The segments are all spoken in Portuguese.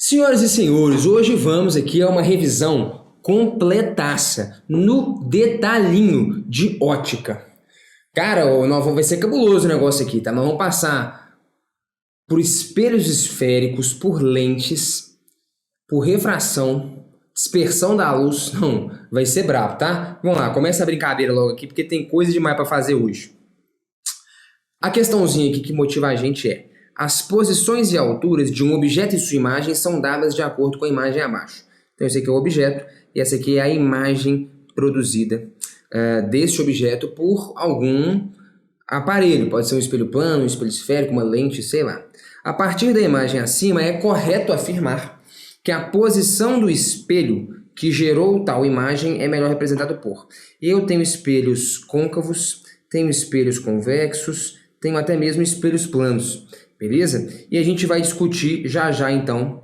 Senhoras e senhores, hoje vamos aqui a uma revisão completaça, no detalhinho de ótica. Cara, vai ser cabuloso o negócio aqui, tá? Nós vamos passar por espelhos esféricos, por lentes, por refração, dispersão da luz. Não, vai ser brabo, tá? Vamos lá, começa a brincadeira logo aqui, porque tem coisa demais para fazer hoje. A questãozinha aqui que motiva a gente é: as posições e alturas de um objeto e sua imagem são dadas de acordo com a imagem abaixo. Então esse aqui é o objeto e essa aqui é a imagem produzida desse objeto por algum aparelho. Pode ser um espelho plano, um espelho esférico, uma lente, sei lá. A partir da imagem acima é correto afirmar que a posição do espelho que gerou tal imagem é melhor representada por. Eu tenho espelhos côncavos, tenho espelhos convexos, tenho até mesmo espelhos planos. Beleza? E a gente vai discutir já então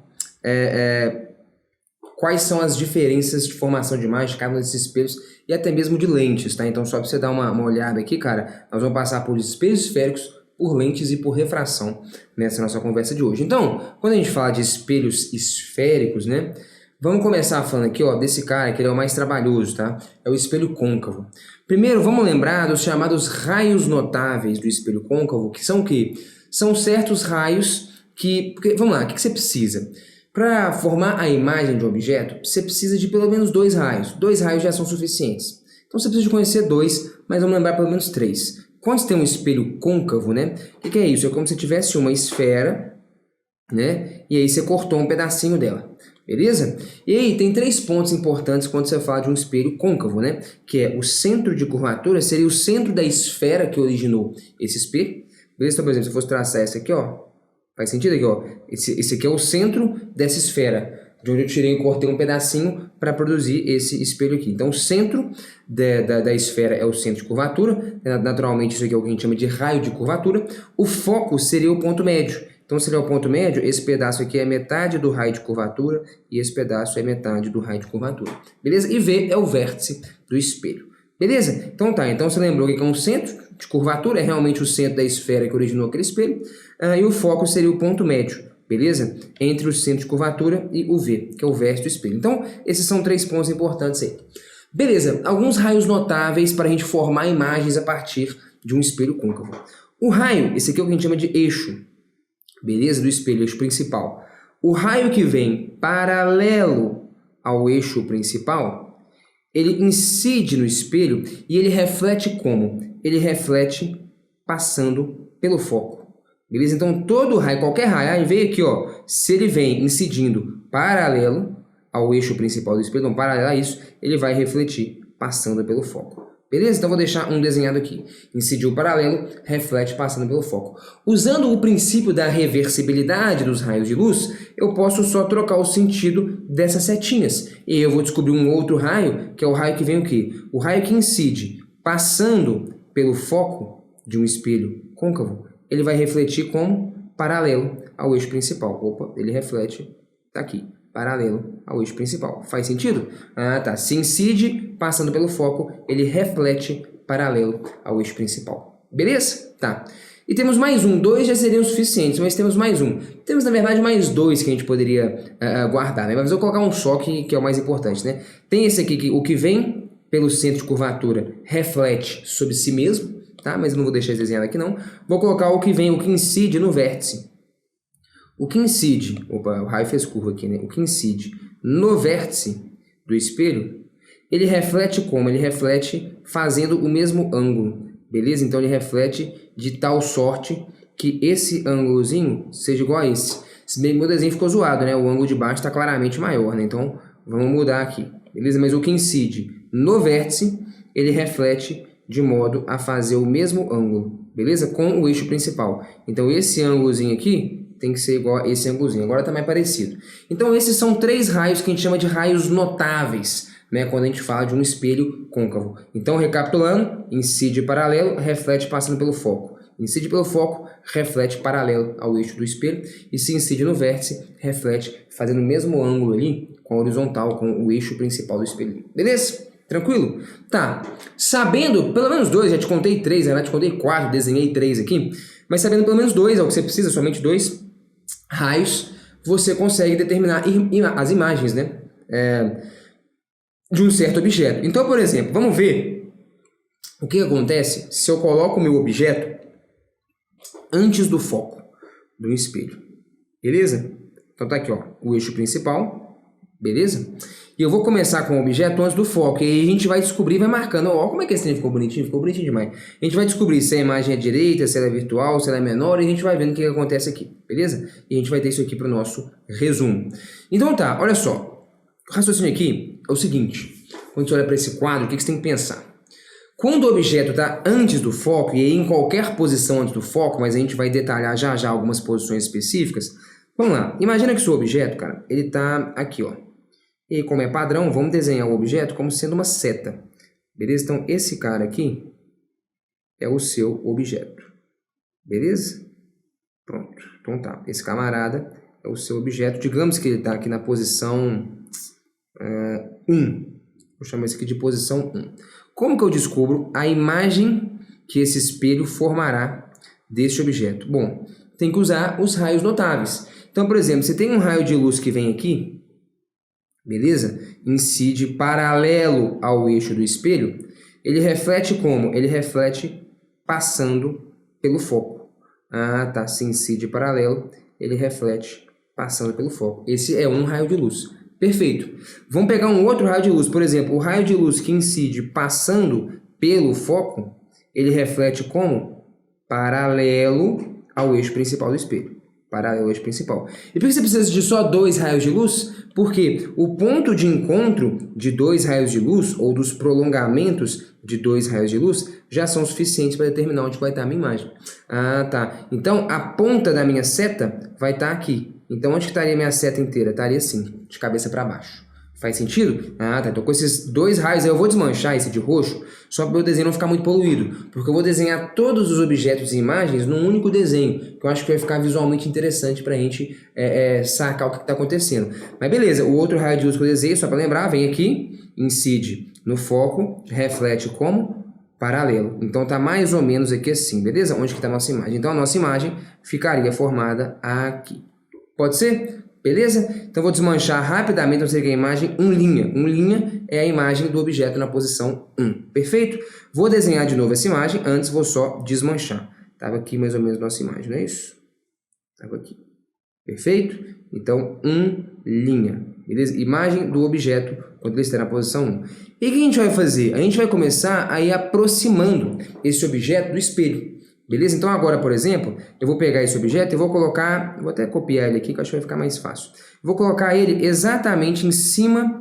quais são as diferenças de formação de imagem de cada um desses espelhos e até mesmo de lentes, tá? Então só para você dar uma olhada aqui, cara, nós vamos passar por espelhos esféricos, por lentes e por refração nessa nossa conversa de hoje. Então, quando a gente fala de espelhos esféricos, né? Vamos começar falando aqui, ó, desse cara que ele é o mais trabalhoso, tá? É o espelho côncavo. Primeiro, vamos lembrar dos chamados raios notáveis do espelho côncavo, que são o quê? São certos raios que... Vamos lá, o que você precisa? Para formar a imagem de um objeto, você precisa de pelo menos 2 raios. 2 raios já são suficientes. Então você precisa de conhecer 2, mas vamos lembrar pelo menos 3. Quando você tem um espelho côncavo, né? O que é isso? É como se tivesse uma esfera, né? E aí você cortou um pedacinho dela. Beleza? E aí tem 3 pontos importantes quando você fala de um espelho côncavo, né? Que é o centro de curvatura, seria o centro da esfera que originou esse espelho. Beleza? Então, por exemplo, se eu fosse traçar essa aqui, ó, faz sentido aqui, ó. Esse aqui é o centro dessa esfera, de onde eu tirei e cortei um pedacinho para produzir esse espelho aqui. Então, o centro da esfera é o centro de curvatura. Naturalmente, isso aqui é o que a gente chama de raio de curvatura. O foco seria o ponto médio. Então, se ele é o ponto médio, esse pedaço aqui é metade do raio de curvatura e esse pedaço é metade do raio de curvatura. Beleza? E V é o vértice do espelho. Beleza? Então tá, então você lembrou que é um centro de curvatura, é realmente o centro da esfera que originou aquele espelho, e o foco seria o ponto médio, beleza? Entre o centro de curvatura e o V, que é o vértice do espelho. Então, esses são 3 pontos importantes aí. Beleza, alguns raios notáveis para a gente formar imagens a partir de um espelho côncavo. O raio, esse aqui é o que a gente chama de eixo, beleza? Do espelho, eixo principal. O raio que vem paralelo ao eixo principal, ele incide no espelho e ele reflete como? Ele reflete passando pelo foco. Beleza? Então, todo raio, qualquer raio, veio aqui, ó, se ele vem incidindo paralelo ao eixo principal do espelho, então paralelo a isso, ele vai refletir passando pelo foco. Beleza? Então, vou deixar um desenhado aqui. Incidiu paralelo, reflete passando pelo foco. Usando o princípio da reversibilidade dos raios de luz, eu posso só trocar o sentido dessas setinhas. E eu vou descobrir um outro raio, que é o raio que vem o quê? O raio que incide passando pelo foco de um espelho côncavo, ele vai refletir como paralelo ao eixo principal. Opa, ele reflete, tá aqui, paralelo ao eixo principal. Faz sentido? Ah, tá. Se incide passando pelo foco, ele reflete paralelo ao eixo principal. Beleza? Tá. E temos mais um. 2 já seriam suficientes, mas temos mais um. Temos, na verdade, mais 2 que a gente poderia guardar, né? Mas eu vou colocar um só que é o mais importante, né? Tem esse aqui, que o que vem pelo centro de curvatura reflete sobre si mesmo, tá? Mas eu não vou deixar esse desenhado aqui, não. Vou colocar o que vem, o que incide no vértice. O que incide, opa, o raio fez curva aqui, né? O que incide no vértice do espelho, ele reflete como? Ele reflete fazendo o mesmo ângulo, beleza? Então ele reflete de tal sorte que esse ângulozinho seja igual a esse. Se bem que meu desenho ficou zoado, né? O ângulo de baixo está claramente maior, né? Então vamos mudar aqui, beleza? Mas o que incide no vértice, ele reflete de modo a fazer o mesmo ângulo, beleza? Com o eixo principal. Então esse ângulozinho aqui tem que ser igual a esse ângulozinho. Agora está mais parecido. Então esses são 3 raios que a gente chama de raios notáveis, né? Quando a gente fala de um espelho côncavo. Então, recapitulando, incide paralelo, reflete passando pelo foco. Incide pelo foco, reflete paralelo ao eixo do espelho. E se incide no vértice, reflete fazendo o mesmo ângulo ali com a horizontal, com o eixo principal do espelho. Beleza? Tranquilo? Tá. Sabendo, pelo menos 2, já te contei 3, já te contei 4, desenhei 3 aqui. Mas sabendo pelo menos 2, é o que você precisa, somente 2 raios, você consegue determinar as imagens, né? De um certo objeto. Então, por exemplo, vamos ver o que acontece se eu coloco o meu objeto antes do foco do espelho. Beleza? Então tá aqui, ó, o eixo principal. Beleza? E eu vou começar com o objeto antes do foco. E aí a gente vai descobrir, vai marcando. Ó, como é que esse trem ficou bonitinho? Ficou bonitinho demais. A gente vai descobrir se a imagem é direita, se ela é virtual, se ela é menor. E a gente vai vendo o que acontece aqui. Beleza? E a gente vai ter isso aqui para o nosso resumo. Então tá, olha só. O raciocínio aqui é o seguinte. Quando você olha para esse quadro, o que você tem que pensar? Quando o objeto está antes do foco, e aí em qualquer posição antes do foco, mas a gente vai detalhar já já algumas posições específicas. Vamos lá. Imagina que o seu objeto, cara, ele está aqui, ó. E aí, como é padrão, vamos desenhar o objeto como sendo uma seta. Beleza? Então, esse cara aqui é o seu objeto. Beleza? Pronto. Então tá. Esse camarada é o seu objeto. Digamos que ele está aqui na posição 1. Vou chamar isso aqui de posição 1. Como que eu descubro a imagem que esse espelho formará desse objeto? Bom, tem que usar os raios notáveis. Então, por exemplo, se tem um raio de luz que vem aqui, beleza? Incide paralelo ao eixo do espelho, ele reflete como? Ele reflete passando pelo foco. Ah, tá. Se incide paralelo, ele reflete passando pelo foco. Esse é um raio de luz. Perfeito. Vamos pegar um outro raio de luz. Por exemplo, o raio de luz que incide passando pelo foco, ele reflete como? Paralelo ao eixo principal do espelho. Paralelo ao eixo principal. E por que você precisa de só 2 raios de luz? Porque o ponto de encontro de 2 raios de luz, ou dos prolongamentos de 2 raios de luz, já são suficientes para determinar onde vai estar a minha imagem. Ah, tá. Então, a ponta da minha seta vai estar aqui. Então, onde que estaria a minha seta inteira? Estaria assim, de cabeça para baixo. Faz sentido? Ah, tá. Então, com esses 2 raios aí, eu vou desmanchar esse de roxo, só para o meu desenho não ficar muito poluído. Porque eu vou desenhar todos os objetos e imagens num único desenho, que eu acho que vai ficar visualmente interessante para a gente sacar o que está acontecendo. Mas beleza, o outro raio de luz que eu desenhei, só para lembrar, vem aqui, incide no foco, reflete como? Paralelo. Então, tá mais ou menos aqui assim, beleza? Onde que está a nossa imagem? Então, a nossa imagem ficaria formada aqui. Pode ser? Beleza? Então, vou desmanchar rapidamente, não sei o que é a imagem, linha. Linha é a imagem do objeto na posição 1. Perfeito? Vou desenhar de novo essa imagem, antes vou só desmanchar. Estava aqui mais ou menos nossa imagem, não é isso? Estava aqui. Perfeito? Então, linha. Beleza? Imagem do objeto quando ele está na posição 1. E o que a gente vai fazer? A gente vai começar a ir aproximando esse objeto do espelho. Beleza? Então agora, por exemplo, eu vou pegar esse objeto e vou colocar... Vou até copiar ele aqui, que eu acho que vai ficar mais fácil. Vou colocar ele exatamente em cima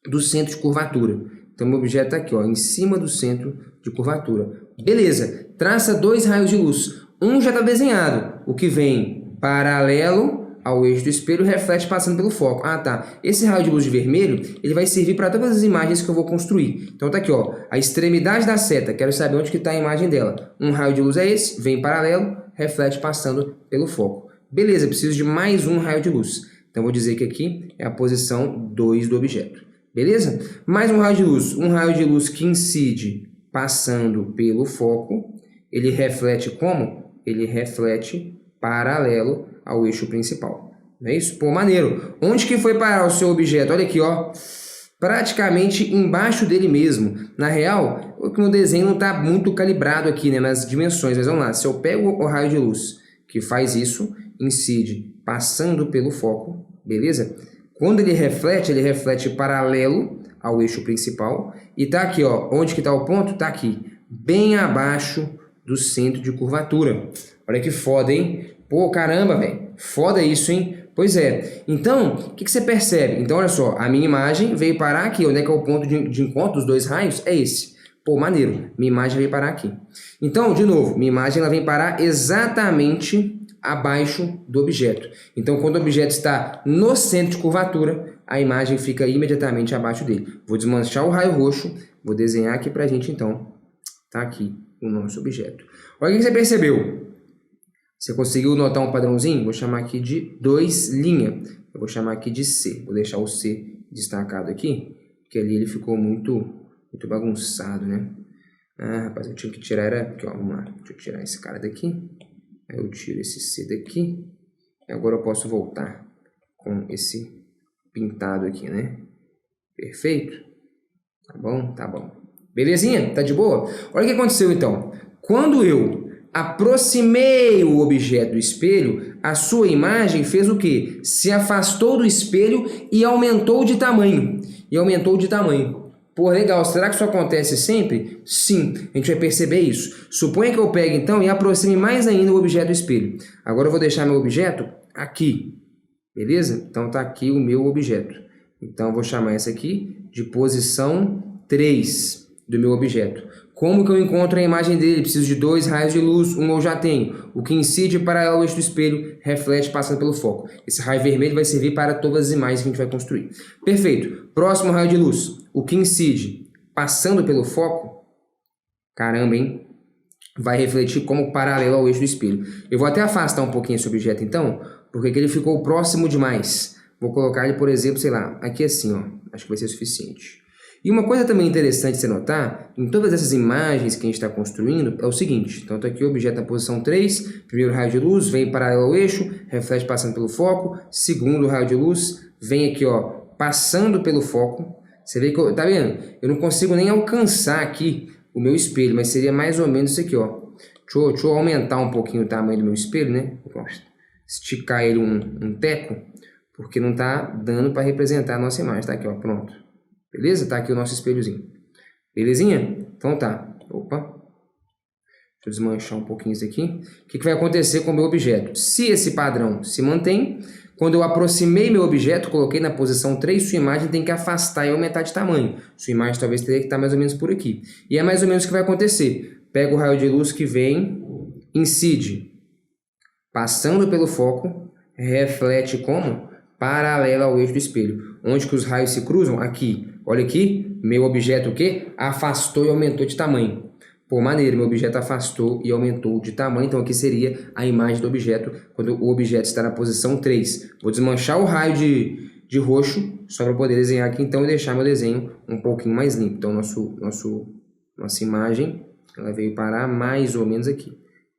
do centro de curvatura. Então, meu objeto está aqui, ó, em cima do centro de curvatura. Beleza. Traça 2 raios de luz. Um já está desenhado. O que vem paralelo ao eixo do espelho reflete passando pelo foco. Ah, tá. Esse raio de luz de vermelho, ele vai servir para todas as imagens que eu vou construir. Então tá aqui, ó, a extremidade da seta. Quero saber onde que está a imagem dela. Um raio de luz é esse, vem paralelo, reflete passando pelo foco. Beleza, preciso de mais um raio de luz. Então vou dizer que aqui é a posição 2 do objeto. Beleza? Mais um raio de luz. Um raio de luz que incide passando pelo foco. Ele reflete como? Ele reflete paralelo ao eixo principal. Não é isso? Pô, maneiro. Onde que foi parar o seu objeto? Olha aqui, ó. Praticamente embaixo dele mesmo. Na real, o meu desenho não está muito calibrado aqui, né, nas dimensões. Mas vamos lá. Se eu pego o raio de luz que faz isso, incide passando pelo foco, beleza? Quando ele reflete paralelo ao eixo principal. E tá aqui, ó. Onde que tá o ponto? Tá aqui. Bem abaixo do centro de curvatura. Olha que foda, hein? Pô, caramba, velho. Foda isso, hein? Pois é. Então, o que você percebe? Então, olha só. A minha imagem veio parar aqui. Onde é que é o ponto de encontro dos 2 raios? É esse. Pô, maneiro. Minha imagem veio parar aqui. Então, de novo. Minha imagem ela vem parar exatamente abaixo do objeto. Então, quando o objeto está no centro de curvatura, a imagem fica imediatamente abaixo dele. Vou desmanchar o raio roxo. Vou desenhar aqui pra gente, então. Tá aqui o nosso objeto. Olha o que você percebeu. Você conseguiu notar um padrãozinho? Vou chamar aqui de 2'. Eu vou chamar aqui de C. Vou deixar o C destacado aqui, porque ali ele ficou muito bagunçado, né? Ah, rapaz, eu tinha que tirar, era aqui, ó, vamos lá. Deixa eu tirar esse cara daqui. Aí eu tiro esse C daqui. E agora eu posso voltar com esse pintado aqui, né? Perfeito? Tá bom? Tá bom. Belezinha? Tá de boa? Olha o que aconteceu, então. Quando eu aproximei o objeto do espelho, a sua imagem fez o quê? Se afastou do espelho e aumentou de tamanho. Pô, legal. Será que isso acontece sempre? Sim, a gente vai perceber isso. Suponha que eu pegue, então, e aproxime mais ainda o objeto do espelho. Agora eu vou deixar meu objeto aqui. Beleza? Então tá aqui o meu objeto. Então eu vou chamar essa aqui de posição 3 do meu objeto. Como que eu encontro a imagem dele? Preciso de 2 raios de luz, um eu já tenho. O que incide paralelo ao eixo do espelho, reflete passando pelo foco. Esse raio vermelho vai servir para todas as imagens que a gente vai construir. Perfeito. Próximo raio de luz. O que incide passando pelo foco, caramba, hein? Vai refletir como paralelo ao eixo do espelho. Eu vou até afastar um pouquinho esse objeto então, porque aqui ele ficou próximo demais. Vou colocar ele, por exemplo, sei lá, aqui assim, ó. Acho que vai ser suficiente. E uma coisa também interessante de você notar, em todas essas imagens que a gente está construindo, é o seguinte. Então, está aqui o objeto na posição 3, primeiro raio de luz, vem paralelo ao eixo, reflete passando pelo foco. Segundo raio de luz, vem aqui, ó, passando pelo foco. Você vê que, tá vendo? Eu não consigo nem alcançar aqui o meu espelho, mas seria mais ou menos isso aqui, ó. Deixa eu aumentar um pouquinho o tamanho do meu espelho, né? Esticar ele um teco, porque não tá dando para representar a nossa imagem. Tá aqui, ó, pronto. Beleza? Tá aqui o nosso espelhozinho. Belezinha? Então tá. Opa. Deixa eu desmanchar um pouquinho isso aqui. O que vai acontecer com o meu objeto? Se esse padrão se mantém, quando eu aproximei meu objeto, coloquei na posição 3, sua imagem tem que afastar e aumentar de tamanho. Sua imagem talvez teria que estar mais ou menos por aqui. E é mais ou menos o que vai acontecer. Pega o raio de luz que vem, incide, passando pelo foco, reflete como? Paralelo ao eixo do espelho. Onde que os raios se cruzam? Aqui. Olha aqui, meu objeto o quê? Afastou e aumentou de tamanho. Pô, maneiro, meu objeto afastou e aumentou de tamanho. Então aqui seria a imagem do objeto quando o objeto está na posição 3. Vou desmanchar o raio de roxo só para poder desenhar aqui então e deixar meu desenho um pouquinho mais limpo. Então nossa imagem ela veio parar mais ou menos aqui.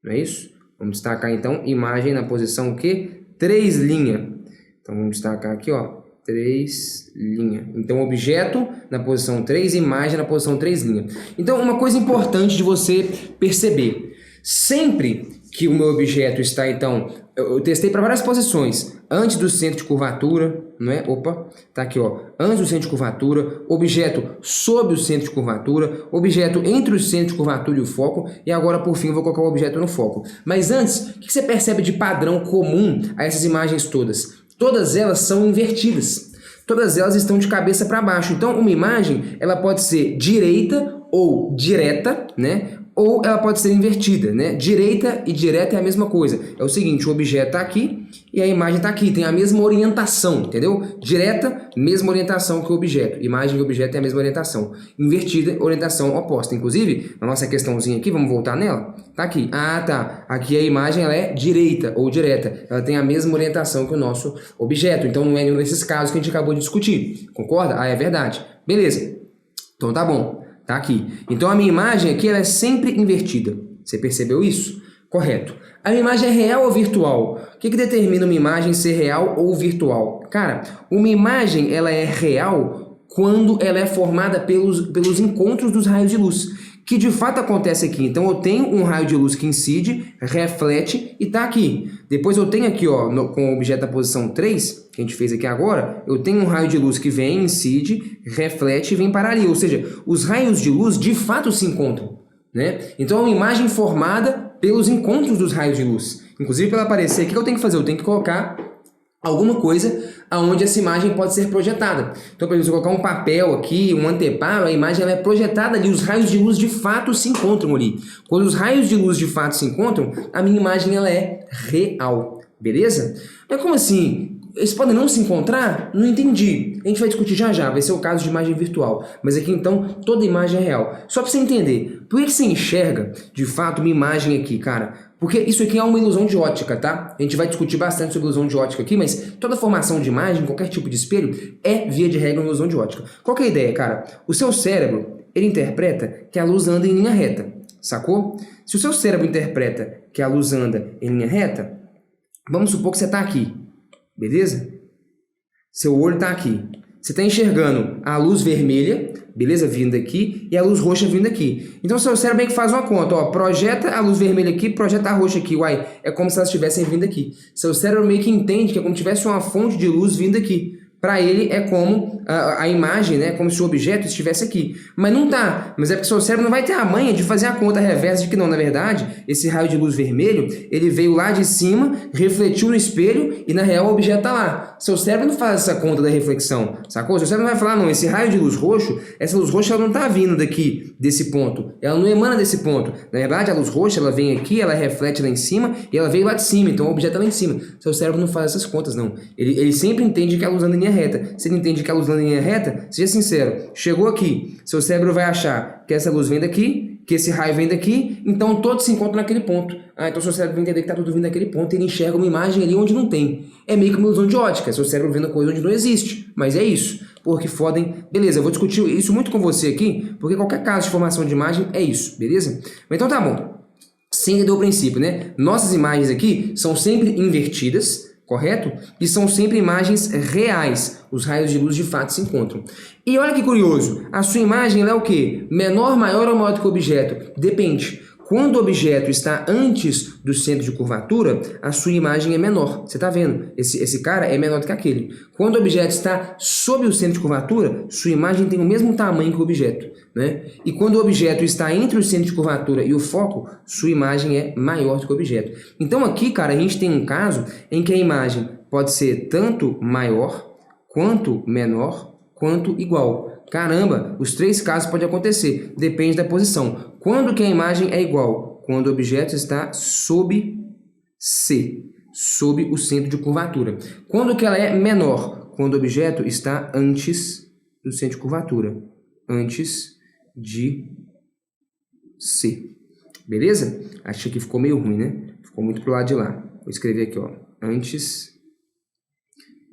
Não é isso? Vamos destacar então imagem na posição o quê? 3 linha. Então vamos destacar aqui, ó. 3 linha. Então, objeto na posição 3, imagem na posição 3 linha. Então, uma coisa importante de você perceber. Sempre que o meu objeto está, então... Eu testei para várias posições. Antes do centro de curvatura, não é? Opa, tá aqui, ó. Antes do centro de curvatura, objeto sob o centro de curvatura, objeto entre o centro de curvatura e o foco, e agora, por fim, eu vou colocar o objeto no foco. Mas antes, o que você percebe de padrão comum a essas imagens todas? Todas elas são invertidas. Todas elas estão de cabeça para baixo. Então, uma imagem, ela pode ser direita ou direta, né? Ou ela pode ser invertida, né? Direita e direta é a mesma coisa. É o seguinte, o objeto está aqui e a imagem está aqui. Tem a mesma orientação, entendeu? Direta, mesma orientação que o objeto. Imagem e objeto é a mesma orientação. Invertida, orientação oposta. Inclusive, na nossa questãozinha aqui, vamos voltar nela? Tá aqui. Ah, tá. Aqui a imagem ela é direita ou direta. Ela tem a mesma orientação que o nosso objeto. Então, não é nenhum desses casos que a gente acabou de discutir. Concorda? Ah, é verdade. Beleza. Então, tá bom. Tá aqui. Então, a minha imagem aqui ela é sempre invertida. Você percebeu isso? Correto. A minha imagem é real ou virtual? O que determina uma imagem ser real ou virtual? Cara, uma imagem ela é real quando ela é formada pelos encontros dos raios de luz, que de fato acontece aqui. Então, eu tenho um raio de luz que incide, reflete e tá aqui. Depois eu tenho aqui, ó, com o objeto da posição 3, que a gente fez aqui agora, eu tenho um raio de luz que vem, incide, reflete e vem parar ali. Ou seja, os raios de luz de fato se encontram, né? Então, é uma imagem formada pelos encontros dos raios de luz. Inclusive, para ela aparecer, o que eu tenho que fazer? Eu tenho que colocar alguma coisa aonde essa imagem pode ser projetada. Então, por exemplo, se eu colocar um papel aqui, um anteparo, a imagem ela é projetada ali, os raios de luz de fato se encontram ali. Quando os raios de luz de fato se encontram, a minha imagem ela é real, beleza? Mas como assim? Eles podem não se encontrar? Não entendi. A gente vai discutir já já, vai ser o caso de imagem virtual. Mas aqui então, toda imagem é real. Só para você entender, por que você enxerga de fato uma imagem aqui, cara? Porque isso aqui é uma ilusão de ótica, tá? A gente vai discutir bastante sobre ilusão de ótica aqui, mas toda formação de imagem, qualquer tipo de espelho, é via de regra uma ilusão de ótica. Qual que é a ideia, cara? O seu cérebro, ele interpreta que a luz anda em linha reta, sacou? Se o seu cérebro interpreta que a luz anda em linha reta, vamos supor que você está aqui. Beleza? Seu olho está aqui. Você está enxergando a luz vermelha, beleza? Vindo aqui, e a luz roxa vindo aqui. Então, seu cérebro meio que faz uma conta, ó, projeta a luz vermelha aqui, projeta a roxa aqui. Uai, é como se elas estivessem vindo aqui. Seu cérebro meio que entende que é como se tivesse uma fonte de luz vindo aqui. Para ele é como a imagem, né? Como se o objeto estivesse aqui. Mas não tá. Mas é porque seu cérebro não vai ter a manha de fazer a conta reversa de que não. Na verdade, esse raio de luz vermelho, ele veio lá de cima, refletiu no espelho e na real o objeto tá lá. Seu cérebro não faz essa conta da reflexão, sacou? Seu cérebro não vai falar, não, esse raio de luz roxo, essa luz roxa ela não tá vindo daqui, desse ponto. Ela não emana desse ponto. Na verdade, a luz roxa, ela vem aqui, ela reflete lá em cima e ela veio lá de cima. Então o objeto tá lá em cima. Seu cérebro não faz essas contas, não. Ele sempre entende que a luz anda em linha reta. Se ele entende que a luz anda em linha reta, seja sincero, chegou aqui, seu cérebro vai achar que essa luz vem daqui, que esse raio vem daqui, então todos se encontram naquele ponto. Então seu cérebro vai entender que está tudo vindo daquele ponto e ele enxerga uma imagem ali onde não tem. É meio que uma ilusão de ótica, seu cérebro vendo coisa onde não existe, mas é isso. Porque fodem... Beleza, eu vou discutir isso muito com você aqui, porque qualquer caso de formação de imagem é isso, beleza? Então tá bom. Você entendeu o princípio, né? Nossas imagens aqui são sempre invertidas, correto? E são sempre imagens reais. Os raios de luz de fato se encontram. E olha que curioso, a sua imagem ela é o quê? Menor, maior ou maior do que o objeto? Depende. Quando o objeto está antes do centro de curvatura, a sua imagem é menor. Você está vendo? Esse cara é menor do que aquele. Quando o objeto está sob o centro de curvatura, sua imagem tem o mesmo tamanho que o objeto, né? E quando o objeto está entre o centro de curvatura e o foco, sua imagem é maior do que o objeto. Então aqui, cara, a gente tem um caso em que a imagem pode ser tanto maior, quanto menor, quanto igual. Caramba, os três casos podem acontecer, depende da posição. Quando que a imagem é igual? Quando o objeto está sob C, sob o centro de curvatura. Quando que ela é menor? Quando o objeto está antes do centro de curvatura, antes de C. Beleza? Acho que ficou meio ruim, né? Ficou muito pro lado de lá. Vou escrever aqui, ó, antes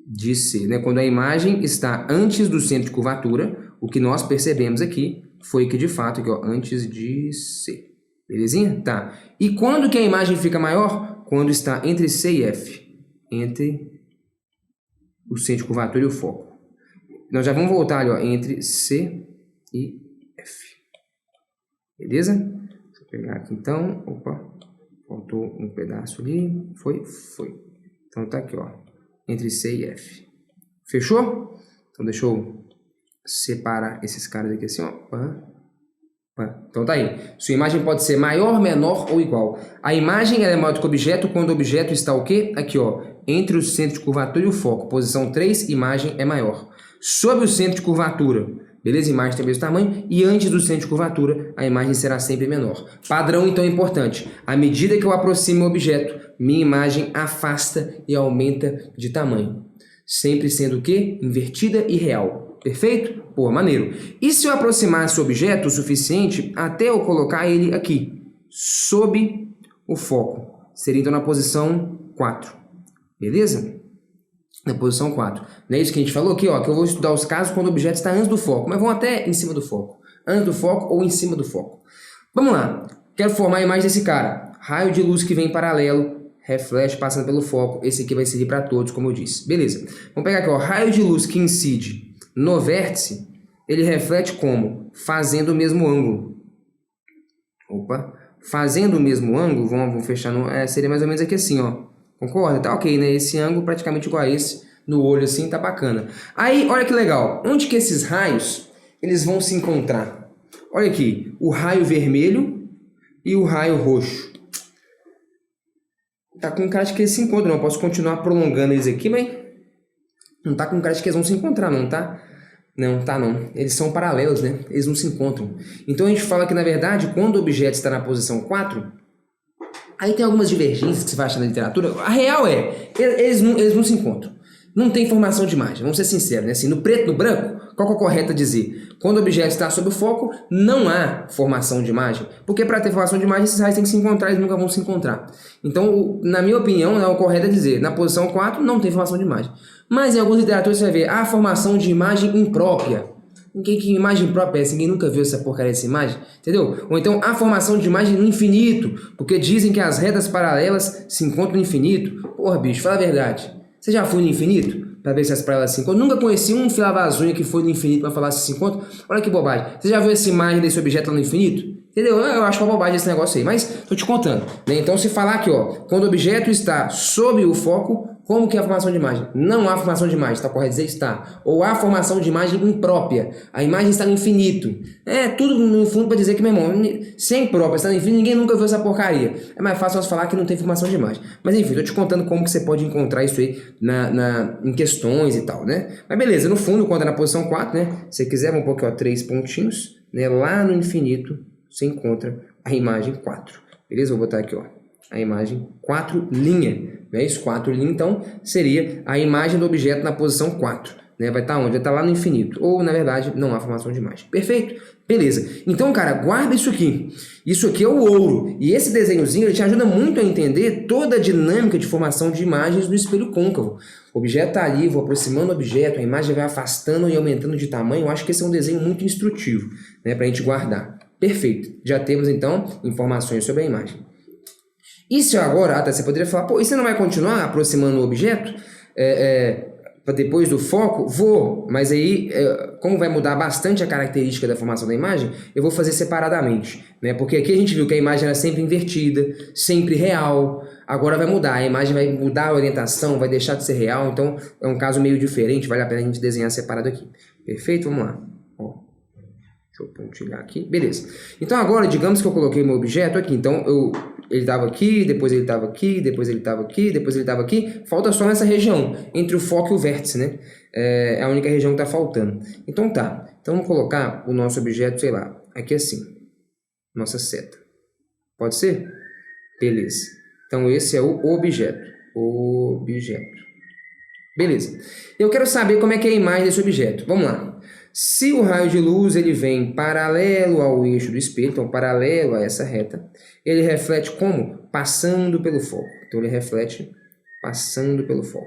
de C, né? Quando a imagem está antes do centro de curvatura, o que nós percebemos aqui foi que de fato, aqui, ó, antes de C. Belezinha? Tá. E quando que a imagem fica maior? Quando está entre C e F. Entre o centro de curvatura e o foco. Nós já vamos voltar ali, ó, entre C e F. Beleza? Deixa eu pegar aqui então. Opa, faltou um pedaço ali. Foi? Foi. Então tá aqui, ó, entre C e F. Fechou? Então deixa eu separar esses caras aqui assim, ó. Então tá aí. Sua imagem pode ser maior, menor ou igual. A imagem ela é maior do que o objeto quando o objeto está o quê? Aqui, ó, entre o centro de curvatura e o foco. Posição 3, imagem é maior. Sob o centro de curvatura, beleza? A imagem tem o mesmo tamanho. E antes do centro de curvatura, a imagem será sempre menor. Padrão, então, é importante. À medida que eu aproximo o objeto, minha imagem afasta e aumenta de tamanho. Sempre sendo o quê? Invertida e real. Perfeito? Pô, maneiro. E se eu aproximasse o objeto o suficiente até eu colocar ele aqui, sob o foco? Seria então na posição 4. Beleza? Na posição 4. Não é isso que a gente falou aqui, ó, que eu vou estudar os casos quando o objeto está antes do foco, mas vão até em cima do foco. Antes do foco ou em cima do foco. Vamos lá. Quero formar a imagem desse cara. Raio de luz que vem em paralelo, reflete passando pelo foco. Esse aqui vai servir para todos, como eu disse. Beleza. Vamos pegar aqui, ó, raio de luz que incide no vértice, ele reflete como? Fazendo o mesmo ângulo. Opa. Fazendo o mesmo ângulo, vamos fechar, seria mais ou menos aqui assim, ó. Concorda? Tá ok, né? Esse ângulo praticamente igual a esse, no olho assim, tá bacana. Aí, olha que legal. Onde que esses raios, eles vão se encontrar? Olha aqui, o raio vermelho e o raio roxo. Tá com cara de que eles se encontram, não. Eu posso continuar prolongando eles aqui, mas não tá com cara de que eles vão se encontrar, não, tá? Não, tá não. Eles são paralelos, né? Eles não se encontram. Então a gente fala que, na verdade, quando o objeto está na posição 4, aí tem algumas divergências que você vai achar na literatura. A real é, eles não se encontram. Não tem formação de imagem, vamos ser sinceros, né? Assim, no preto e no branco, qual que é o correto a dizer? Quando o objeto está sob o foco, não há formação de imagem. Porque para ter formação de imagem, esses raios têm que se encontrar, eles nunca vão se encontrar. Então, na minha opinião, né, o correto é dizer, na posição 4, não tem formação de imagem. Mas em algumas literaturas você vai ver a formação de imagem imprópria. Que imagem imprópria é essa? Ninguém nunca viu essa porcaria dessa imagem, entendeu? Ou então a formação de imagem no infinito, porque dizem que as retas paralelas se encontram no infinito. Porra, bicho, fala a verdade. Você já foi no infinito? para ver se as paralelas se encontram. Eu nunca conheci um fio das unhas que foi no infinito para falar se se encontram. Olha que bobagem. Você já viu essa imagem desse objeto lá no infinito? Entendeu? Eu acho uma bobagem esse negócio aí, mas tô te contando, né? Então, se falar aqui, ó, quando o objeto está sob o foco, como que é a formação de imagem? Não há formação de imagem, está correto dizer está. Ou há formação de imagem imprópria. A imagem está no infinito. É tudo no fundo para dizer que, meu irmão, se é imprópria, está no infinito, ninguém nunca viu essa porcaria. É mais fácil nós falar que não tem formação de imagem. Mas enfim, tô te contando como que você pode encontrar isso aí em questões e tal, né? Mas beleza, no fundo, quando é na posição 4, né? Se você quiser um pouco, ó, 3 pontinhos, né? Lá no infinito, você encontra a imagem 4. Beleza? Vou botar aqui, ó, a imagem 4 linha. Né? Isso, 4 linha, então, seria a imagem do objeto na posição 4. Né? Vai estar onde? Vai estar lá no infinito. Ou, na verdade, não há formação de imagem. Perfeito? Beleza. Então, cara, guarda isso aqui. Isso aqui é o ouro. E esse desenhozinho ele te ajuda muito a entender toda a dinâmica de formação de imagens do espelho côncavo. O objeto está ali, vou aproximando o objeto, a imagem vai afastando e aumentando de tamanho. Eu acho que esse é um desenho muito instrutivo, né, para a gente guardar. Perfeito. Já temos, então, informações sobre a imagem. E se agora, você poderia falar, pô, e você não vai continuar aproximando o objeto para depois do foco? Vou, mas aí, como vai mudar bastante a característica da formação da imagem, eu vou fazer separadamente, né? Porque aqui a gente viu que a imagem era sempre invertida, sempre real, agora vai mudar, a imagem vai mudar a orientação, vai deixar de ser real, então é um caso meio diferente, vale a pena a gente desenhar separado aqui. Perfeito? Vamos lá. Ó. Deixa eu pontilhar aqui. Beleza. Então agora, digamos que eu coloquei meu objeto aqui. Então ele estava aqui, depois ele estava aqui, depois ele estava aqui, depois ele estava aqui. Falta só nessa região, entre o foco e o vértice, né? É a única região que está faltando. Então tá. Então vamos colocar o nosso objeto, sei lá, aqui assim. Nossa seta. Pode ser? Beleza. Então esse é o objeto. Objeto. Beleza. Eu quero saber como é que é a imagem desse objeto. Vamos lá. Se o raio de luz ele vem paralelo ao eixo do espelho, então paralelo a essa reta, ele reflete como? Passando pelo foco. Então ele reflete passando pelo foco.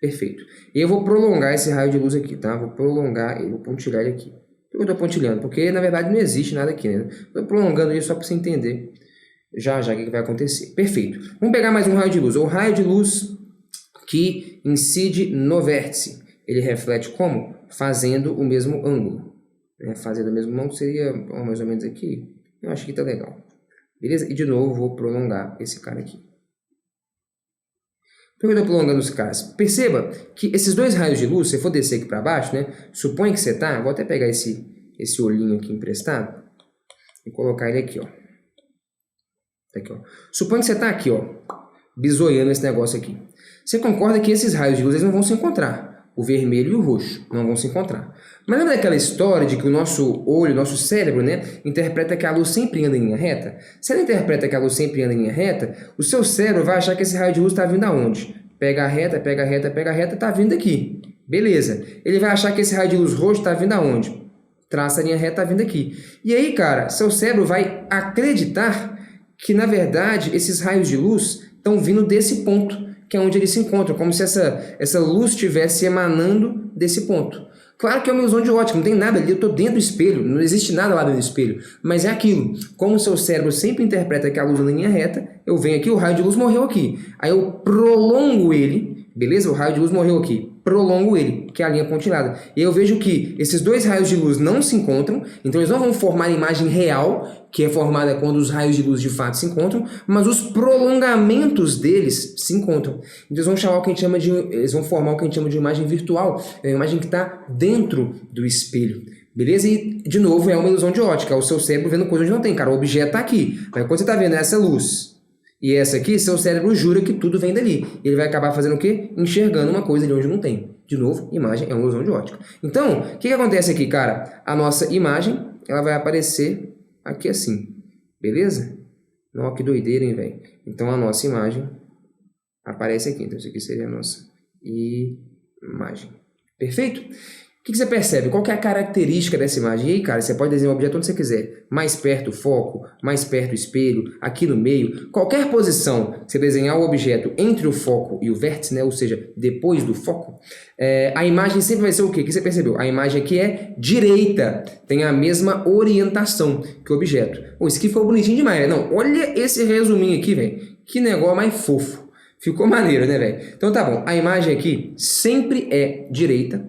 Perfeito. E eu vou prolongar esse raio de luz aqui, tá? Vou prolongar ele, vou pontilhar ele aqui. Por que eu estou pontilhando? Porque na verdade não existe nada aqui, né? Estou prolongando isso só para você entender já o que vai acontecer. Perfeito. Vamos pegar mais um raio de luz. O raio de luz que incide no vértice. Ele reflete como? Fazendo o mesmo ângulo. Fazendo o mesmo ângulo seria mais ou menos aqui. Eu acho que tá legal. Beleza? E de novo vou prolongar esse cara aqui. Por que eu estou prolongando os caras? Perceba que esses dois raios de luz, se você for descer aqui para baixo, né? Suponha que você tá... Vou até pegar esse olhinho aqui emprestado e colocar ele aqui, ó. Aqui, ó. Suponha que você tá aqui, ó, bisoiando esse negócio aqui. Você concorda que esses raios de luz eles não vão se encontrar? O vermelho e o roxo não vão se encontrar. Mas lembra daquela história de que o nosso olho, nosso cérebro, né, interpreta que a luz sempre anda em linha reta? Se ele interpreta que a luz sempre anda em linha reta, o seu cérebro vai achar que esse raio de luz está vindo aonde? Pega a reta, pega a reta, pega a reta, está vindo aqui. Beleza. Ele vai achar que esse raio de luz roxo está vindo aonde? Traça a linha reta, está vindo aqui. E aí, cara, seu cérebro vai acreditar que, na verdade, esses raios de luz estão vindo desse ponto, que é onde eles se encontram, como se essa luz estivesse emanando desse ponto. Claro que é uma ilusão de ótica, não tem nada ali, eu estou dentro do espelho, não existe nada lá dentro do espelho, mas é aquilo. Como o seu cérebro sempre interpreta que a luz anda em linha reta, eu venho aqui, o raio de luz morreu aqui. Aí eu prolongo ele, beleza? O raio de luz morreu aqui. Prolongo ele, que é a linha pontilhada. E eu vejo que esses dois raios de luz não se encontram, então eles não vão formar a imagem real, que é formada quando os raios de luz de fato se encontram, mas os prolongamentos deles se encontram. Então eles vão formar o que a gente chama de imagem virtual, é uma imagem que está dentro do espelho. Beleza? E, de novo, é uma ilusão de ótica, é o seu cérebro vendo coisa onde não tem. Cara, o objeto está aqui, mas quando você está vendo essa luz e essa aqui, seu cérebro jura que tudo vem dali. Ele vai acabar fazendo o quê? Enxergando uma coisa de onde não tem. De novo, imagem é uma ilusão de ótica. Então, o que acontece aqui, cara? A nossa imagem, ela vai aparecer aqui assim. Beleza? Nossa, que doideira, hein, velho? Então, a nossa imagem aparece aqui. Então, isso aqui seria a nossa imagem. Perfeito? O que você percebe? Qual que é a característica dessa imagem? E aí, cara, você pode desenhar o objeto onde você quiser. Mais perto o foco, mais perto o espelho, aqui no meio. Qualquer posição, você desenhar o objeto entre o foco e o vértice, né? Ou seja, depois do foco, a imagem sempre vai ser o quê? O que você percebeu? A imagem aqui é direita, tem a mesma orientação que o objeto. Pô, isso aqui foi bonitinho demais, né? Não, olha esse resuminho aqui, velho. Que negócio mais fofo. Ficou maneiro, né, velho? Então tá bom, a imagem aqui sempre é direita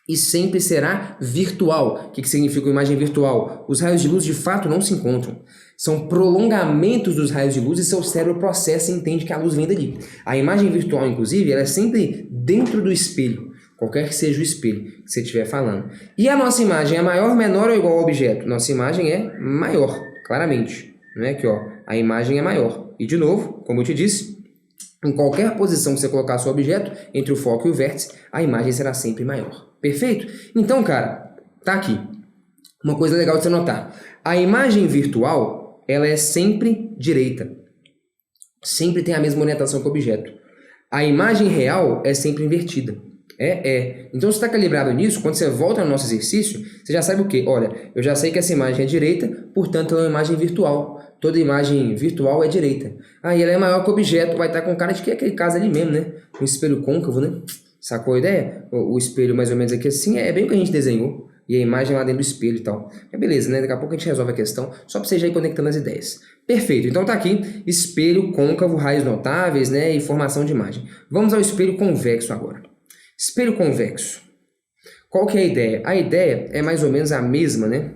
e sempre será virtual. O que significa uma imagem virtual? Os raios de luz de fato não se encontram. São prolongamentos dos raios de luz e seu cérebro processa e entende que a luz vem dali. A imagem virtual, inclusive, ela é sempre dentro do espelho, qualquer que seja o espelho que você estiver falando. E a nossa imagem é maior, menor ou igual ao objeto? Nossa imagem é maior, claramente. Não é aqui, ó, a imagem é maior. E de novo, como eu te disse, em qualquer posição que você colocar seu objeto, entre o foco e o vértice, a imagem será sempre maior. Perfeito? Então, cara, tá aqui. Uma coisa legal de você notar. A imagem virtual, ela é sempre direita. Sempre tem a mesma orientação que o objeto. A imagem real é sempre invertida. Então, se está calibrado nisso, quando você volta no nosso exercício, você já sabe o quê? Olha, eu já sei que essa imagem é direita, portanto, ela é uma imagem virtual. Toda imagem virtual é direita. E ela é maior que o objeto, vai estar com cara de que é aquele caso ali mesmo, né? Um espelho côncavo, né? Sacou a ideia? O espelho mais ou menos aqui assim, é bem o que a gente desenhou. E a imagem lá dentro do espelho e tal. Beleza, né? Daqui a pouco a gente resolve a questão, só para você já ir conectando as ideias. Perfeito, então tá aqui, espelho côncavo, raios notáveis, né? E formação de imagem. Vamos ao espelho convexo agora. Espelho convexo. Qual que é a ideia? A ideia é mais ou menos a mesma, né?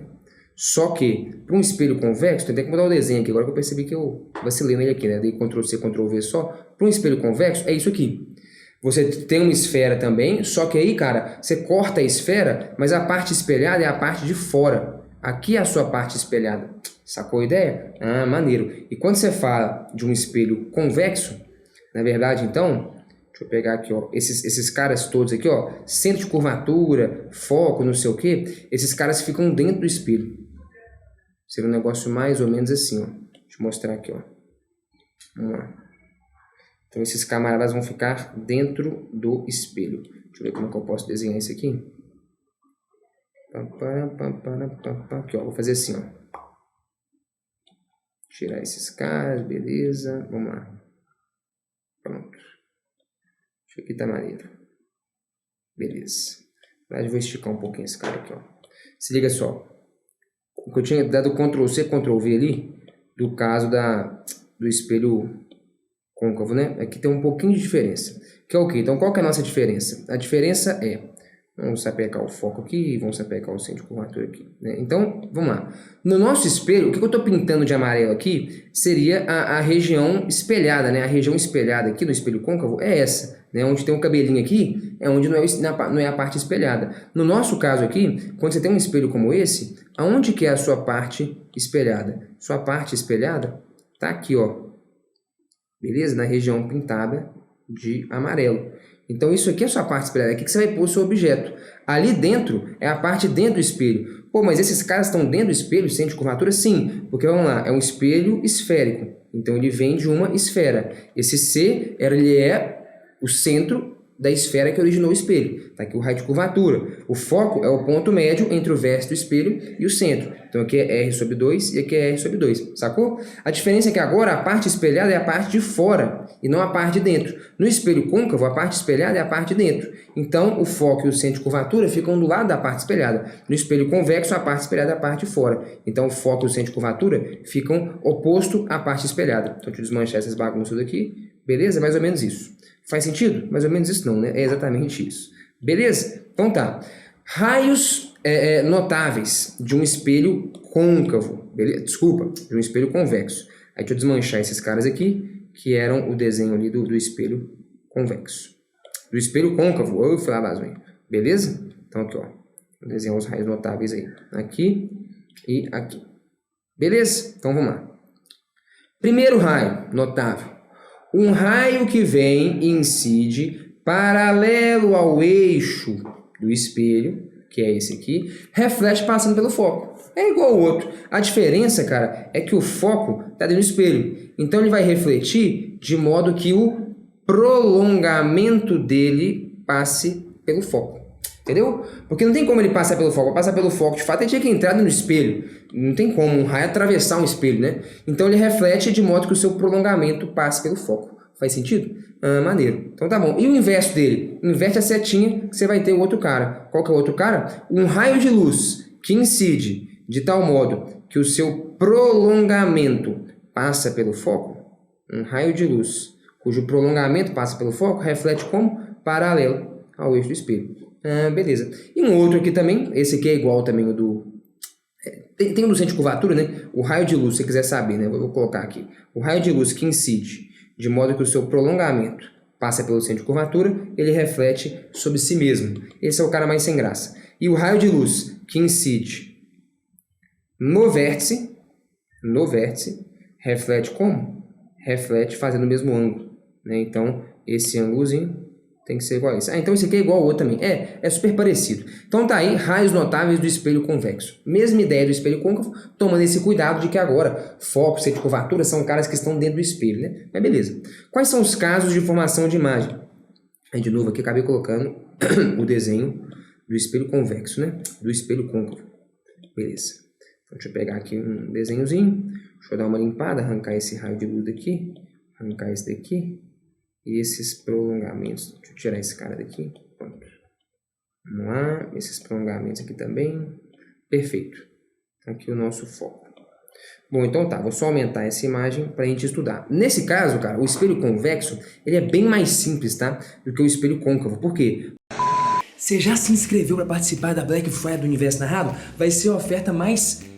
Só que, para um espelho convexo, tem que mudar o desenho aqui, agora que eu percebi que eu vacilei nele aqui, né? Dei Ctrl+C, Ctrl+V só. Para um espelho convexo, é isso aqui. Você tem uma esfera também, só que aí, cara, você corta a esfera, mas a parte espelhada é a parte de fora. Aqui é a sua parte espelhada. Sacou a ideia? Maneiro. E quando você fala de um espelho convexo, na verdade, então... Deixa eu pegar aqui, ó, esses caras todos aqui, ó, centro de curvatura, foco, não sei o que, esses caras ficam dentro do espelho. Seria um negócio mais ou menos assim, ó. Deixa eu mostrar aqui, ó. Vamos lá. Então, esses camaradas vão ficar dentro do espelho. Deixa eu ver como que eu posso desenhar isso aqui. Aqui, ó, vou fazer assim, ó. Tirar esses caras, beleza. Vamos lá. Pronto. Isso aqui tá maneiro. Beleza. Mas eu vou esticar um pouquinho esse cara aqui, ó. Se liga só. O que eu tinha dado Ctrl+C, Ctrl+V ali, do caso do espelho côncavo, né? Aqui tem um pouquinho de diferença. Que é o quê? Então, qual que é a nossa diferença? A diferença é... Vamos sapecar o foco aqui, vamos sapecar o centro de curvatura aqui, né? Então, vamos lá. No nosso espelho, o que eu estou pintando de amarelo aqui seria a região espelhada, né? A região espelhada aqui do espelho côncavo é essa, né? Onde tem um cabelinho aqui, é onde não é a parte espelhada. No nosso caso aqui, quando você tem um espelho como esse, aonde que é a sua parte espelhada? Sua parte espelhada tá aqui, ó. Beleza? Na região pintada de amarelo. Então, isso aqui é a sua parte espelhada. Aqui que você vai pôr o seu objeto. Ali dentro é a parte dentro do espelho. Pô, mas esses caras estão dentro do espelho, centro de curvatura? Sim, porque vamos lá, é um espelho esférico. Então, ele vem de uma esfera. Esse C, ele é o centro da esfera que originou o espelho. Tá aqui o raio de curvatura. O foco é o ponto médio entre o vértice do espelho e o centro. Então aqui é R/2 e aqui é R/2. Sacou? A diferença é que agora a parte espelhada é a parte de fora e não a parte de dentro. No espelho côncavo, a parte espelhada é a parte de dentro. Então o foco e o centro de curvatura ficam do lado da parte espelhada. No espelho convexo, a parte espelhada é a parte de fora. Então o foco e o centro de curvatura ficam oposto à parte espelhada. Então deixa eu desmanchar essas bagunças daqui. Beleza? Mais ou menos isso. Faz sentido? Mais ou menos isso não, né? É exatamente isso. Beleza? Então tá. Raios notáveis de um espelho côncavo. Beleza? Desculpa, de um espelho convexo. Aí deixa eu desmanchar esses caras aqui, que eram o desenho ali do espelho convexo. Do espelho côncavo. Eu fui lá, Basman. Beleza? Então aqui, ó. Vou desenhar os raios notáveis aí. Aqui e aqui. Beleza? Então vamos lá. Primeiro raio notável. Um raio que vem e incide paralelo ao eixo do espelho, que é esse aqui, reflete passando pelo foco. É igual ao outro. A diferença, cara, é que o foco está dentro do espelho. Então ele vai refletir de modo que o prolongamento dele passe pelo foco. Entendeu? Porque não tem como ele passar pelo foco. Passar pelo foco, de fato, ele tinha que entrar no espelho. Não tem como um raio atravessar um espelho, né? Então ele reflete de modo que o seu prolongamento passe pelo foco. Faz sentido? Maneiro. Então tá bom. E o inverso dele? Inverte a setinha que você vai ter o outro cara. Qual que é o outro cara? Um raio de luz que incide de tal modo que o seu prolongamento passa pelo foco. Um raio de luz cujo prolongamento passa pelo foco, reflete como? Paralelo ao eixo do espelho. Beleza. E um outro aqui também, esse aqui é igual também o do... Tem um do centro de curvatura, né? O raio de luz, se você quiser saber, né? Eu vou colocar aqui. O raio de luz que incide de modo que o seu prolongamento passa pelo centro de curvatura, ele reflete sobre si mesmo. Esse é o cara mais sem graça. E o raio de luz que incide no vértice, reflete como? Reflete fazendo o mesmo ângulo, né? Então, esse ângulozinho tem que ser igual a esse. Então esse aqui é igual ao outro também. É super parecido. Então tá aí, raios notáveis do espelho convexo. Mesma ideia do espelho côncavo, tomando esse cuidado de que agora foco, centro de curvatura são caras que estão dentro do espelho, né? Mas beleza. Quais são os casos de formação de imagem? Aí de novo aqui acabei colocando o desenho do espelho convexo, né? Do espelho côncavo. Beleza. Então deixa eu pegar aqui um desenhozinho. Deixa eu dar uma limpada, arrancar esse raio de luz daqui. Arrancar esse daqui. E esses prolongamentos, deixa eu tirar esse cara daqui, pronto. Vamos lá, esses prolongamentos aqui também, perfeito. Aqui o nosso foco. Bom, então tá, vou só aumentar essa imagem para a gente estudar. Nesse caso, cara, o espelho convexo, ele é bem mais simples, tá? Do que o espelho côncavo, por quê? Você já se inscreveu para participar da Black Friday do Universo Narrado? Vai ser a oferta mais